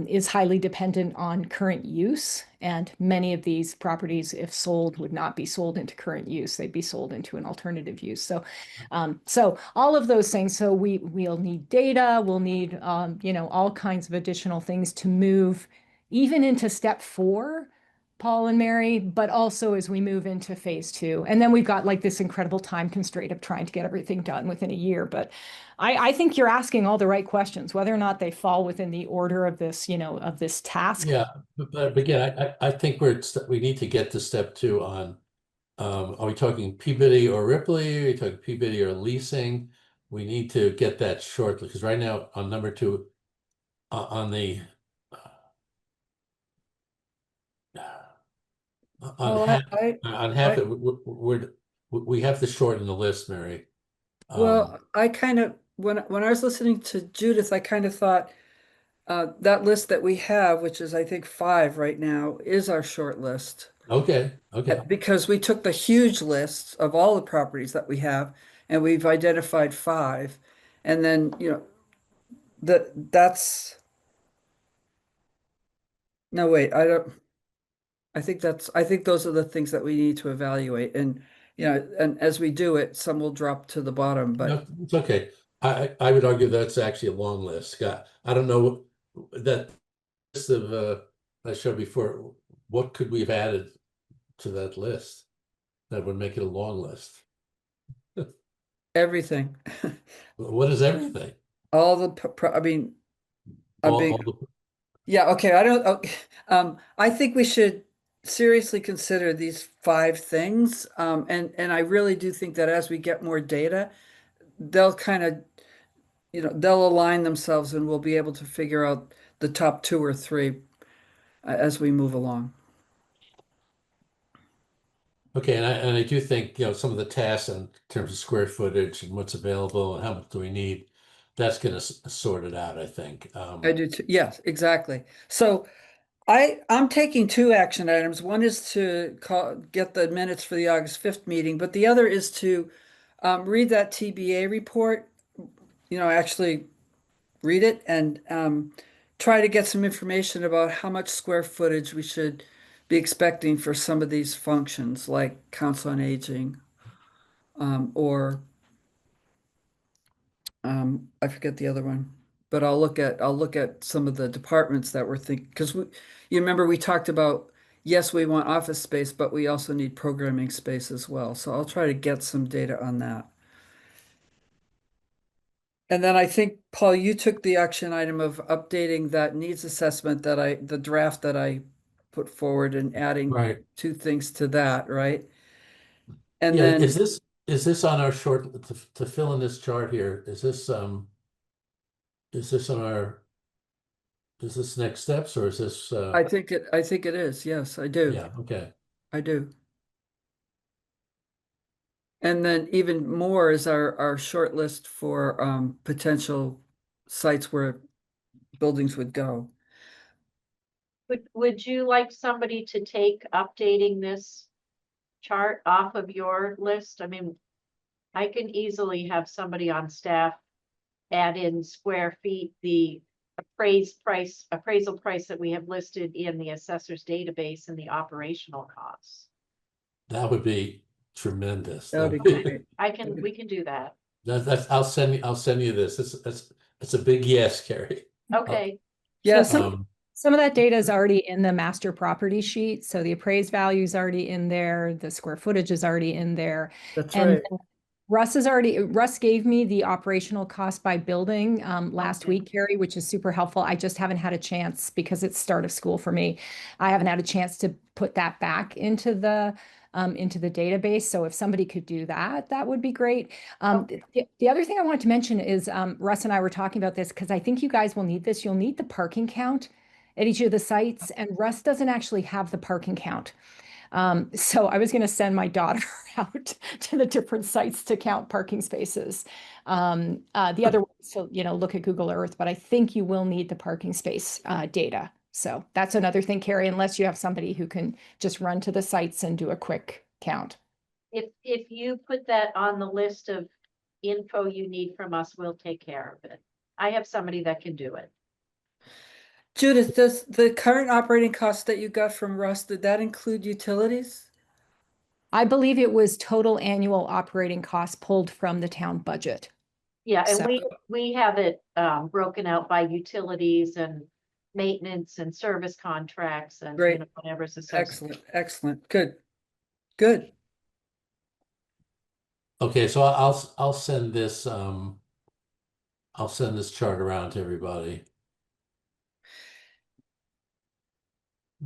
is highly dependent on current use. And many of these properties, if sold, would not be sold into current use. They'd be sold into an alternative use. So, so all of those things. So we'll need data. We'll need, all kinds of additional things to move even into step 4, Paul and Mary, but also as we move into phase 2. And then we've got like this incredible time constraint of trying to get everything done within a year. But I think you're asking all the right questions, whether or not they fall within the order of this, of this task. yeah, but again, I think we need to get to step 2 on are we talking Peabody or Ripley? Are we talking Peabody or leasing? We need to get that short, because right now on number 2 on the Well, on half we have to shorten the list, Mary. well, I kind of, when I was listening to Judith, I kind of thought that list that we have, which is I think 5 right now, is our short list. Okay. Because we took the huge list of all the properties that we have and we've identified 5. And then, that's, no, wait, I think those are the things that we need to evaluate. And, and as we do it, some will drop to the bottom, but No, it's okay. I would argue that's actually a long list, Scott. I don't know that list of I showed before. What could we have added to that list that would make it a long list? everything, What is everything? all the, I mean, a All big, the- yeah, okay, I don't, I think we should seriously consider these 5 things. And I really do think that as we get more data, they'll kind of, they'll align themselves and we'll be able to figure out the top 2 or 3 as we move along. Okay, and I do think some of the tasks in terms of square footage and what's available and how much do we need, that's going to sort it out, I think. I do too. Yes, exactly. So I'm taking 2 action items. One is to get the minutes for the August 5th meeting, but the other is to read that TBA report, actually read it and try to get some information about how much square footage we should be expecting for some of these functions like Council on Aging, or I forget the other one, but I'll look at some of the departments that we're thinking, because you remember we talked about, yes, we want office space, but we also need programming space as well. So I'll try to get some data on that. And then I think, Paul, you took the action item of updating that needs assessment the draft that I put forward and adding Right. 2 things to that, right? And Yeah, then, is this on our short, to fill in this chart here, is this on our, is this next steps or is this, I think it is. Yes, I do. yeah, okay. I do. And then even more is our short list for potential sites where buildings would go. Would you like somebody to take updating this chart off of your list? I mean, I can easily have somebody on staff add in square feet, the appraisal price that we have listed in the assessor's database and the operational costs. That would be tremendous. That would be great. We can do that. That's, I'll send you this. It's a big yes, Carrie. Okay, Yes, Some of that data is already in the master property sheet. So the appraised value is already in there. The square footage is already in there. that's And right. Russ gave me the operational cost by building last Okay. week, Carrie, which is super helpful. I just haven't had a chance because it's start of school for me. I haven't had a chance to put that back into the database. So if somebody could do that, that would be great. The other thing I wanted to mention is Russ and I were talking about this because I think you guys will need this. You'll need the parking count at each of the sites, and Russ doesn't actually have the parking count. So I was going to send my daughter out to the different sites to count parking spaces. The other one is to, look at Google Earth, but I think you will need the parking space data. So that's another thing, Carrie, unless you have somebody who can just run to the sites and do a quick count. if you put that on the list of info you need from us, we'll take care of it. I have somebody that can do it. Judith, does the current operating cost that you got from Russ, did that include utilities? I believe it was total annual operating costs pulled from the town budget. Yeah, and So- we have it broken out by utilities and maintenance and service contracts and Great. whatever's associated. Excellent, excellent, good. Okay, so I'll send this chart around to everybody.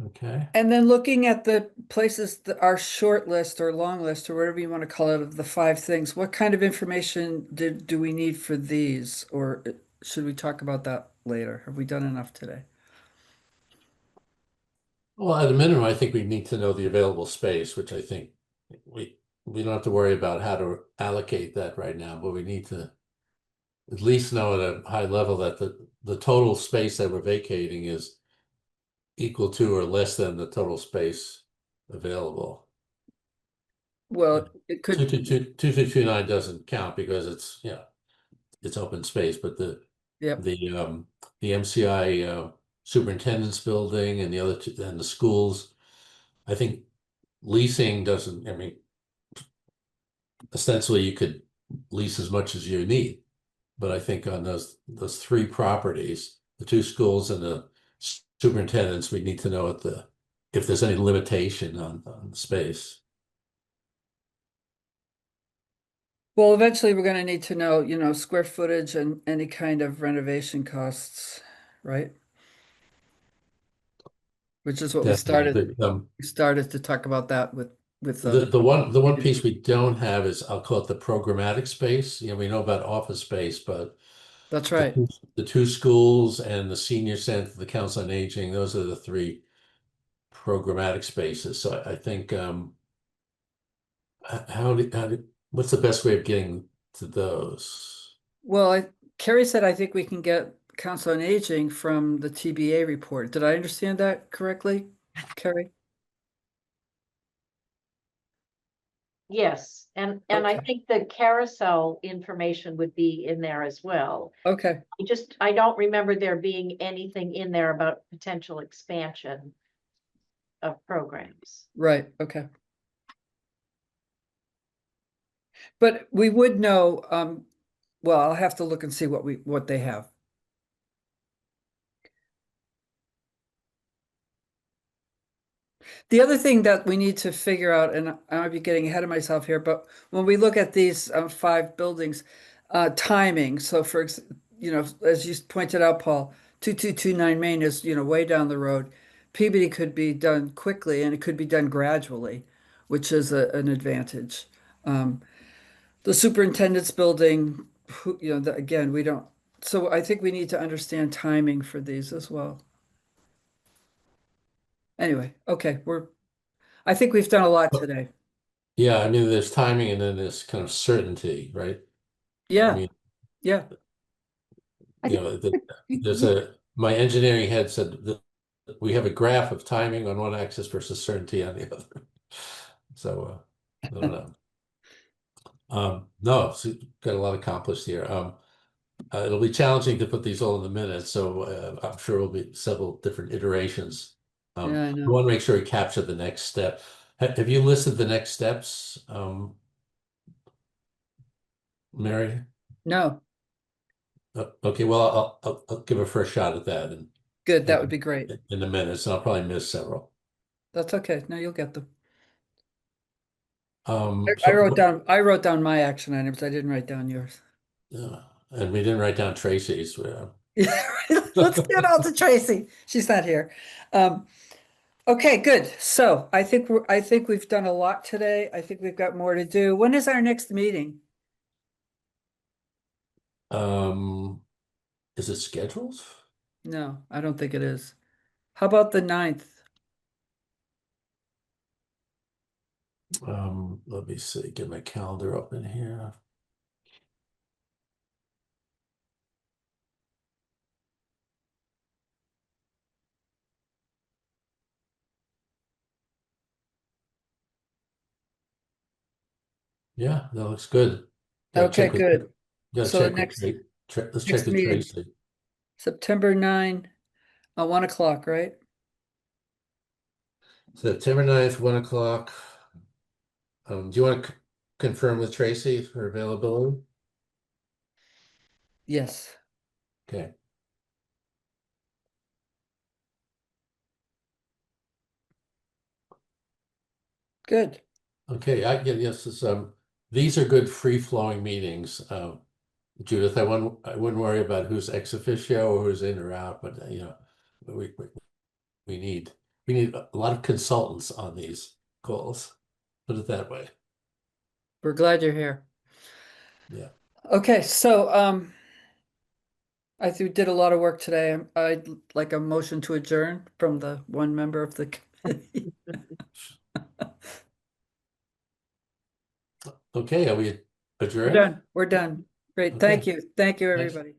Okay. And then looking at the places that our short list or long list or whatever you want to call it of the 5 things, what kind of information do we need for these? Or should we talk about that later? Have we done enough today? Well, at a minimum, I think we need to know the available space, which I think we don't have to worry about how to allocate that right now, but we need to at least know at a high level that the total space that we're vacating is equal to or less than the total space available. Well, it could, 2229 doesn't count because it's it's open space, but the yep, the MCI superintendent's building and the other two and the schools, I think leasing doesn't, I mean, ostensibly you could lease as much as you need, but I think on those 3 properties, the 2 schools and the superintendents, we need to know if there's any limitation on the space. well, eventually we're going to need to know, square footage and any kind of renovation costs, right? Which is what we Definitely. started to talk about that with The one piece we don't have is, I'll call it the programmatic space. We know about office space, but that's right. the 2 schools and the senior center, the Council on Aging, those are the 3 programmatic spaces. So I think what's the best way of getting to those? Well, Carrie said I think we can get Council on Aging from the TBA report. Did I understand that correctly, Carrie? Yes, and I Okay. think the carousel information would be in there as well. Okay, I don't remember there being anything in there about potential expansion. of programs. Right, okay. But we would know, well, I'll have to look and see what they have. The other thing that we need to figure out, and I might be getting ahead of myself here, but when we look at these 5 buildings, timing, so as you pointed out, Paul, 2229 Main is, way down the road. Peabody could be done quickly and it could be done gradually, which is an advantage. The superintendent's building, again, we don't, so I think we need to understand timing for these as well. Anyway, okay, I think we've done a lot today. Yeah, I mean, there's timing and then there's kind of certainty, right? I Yeah, mean, yeah, I you know, my engineering head said that we have a graph of timing on one axis versus certainty on the other. So, I don't know. No, so got a lot accomplished here. It'll be challenging to put these all in the minutes, so I'm sure it'll be several different iterations. yeah, I We know. want to make sure we capture the next step. Have you listed the next steps, Mary? No, Okay, well, I'll give a first shot at that good, that would be great. in a minute, and I'll probably miss several. That's okay. No, you'll get them. So I wrote down my action items. I didn't write down yours. and we didn't write down Tracy's. Yeah, let's get on to Tracy. She's not here. Okay, good. So I think we've done a lot today. I think we've got more to do. When is our next meeting? Is it scheduled? No, I don't think it is. How about the 9th? Let me see, get my calendar open here. Yeah, that looks good. Gotta Okay, check with- good. Gotta So check with next- let's check next with meeting. Tracy. September 9, 1 o'clock, right? September 9th, 1 o'clock. Do you want to confirm with Tracy for availability? Yes. Okay. Good. Okay, yes, these are good free-flowing meetings. Judith, I wouldn't worry about who's ex officio or who's in or out, but we need a lot of consultants on these calls. Put it that way. We're glad you're here. Yeah. Okay, so I think we did a lot of work today. I'd like a motion to adjourn from the one member of the committee. Okay, are we We're adjourned? done. We're done. Great. Okay. Thank you. Thank you, Thanks. everybody.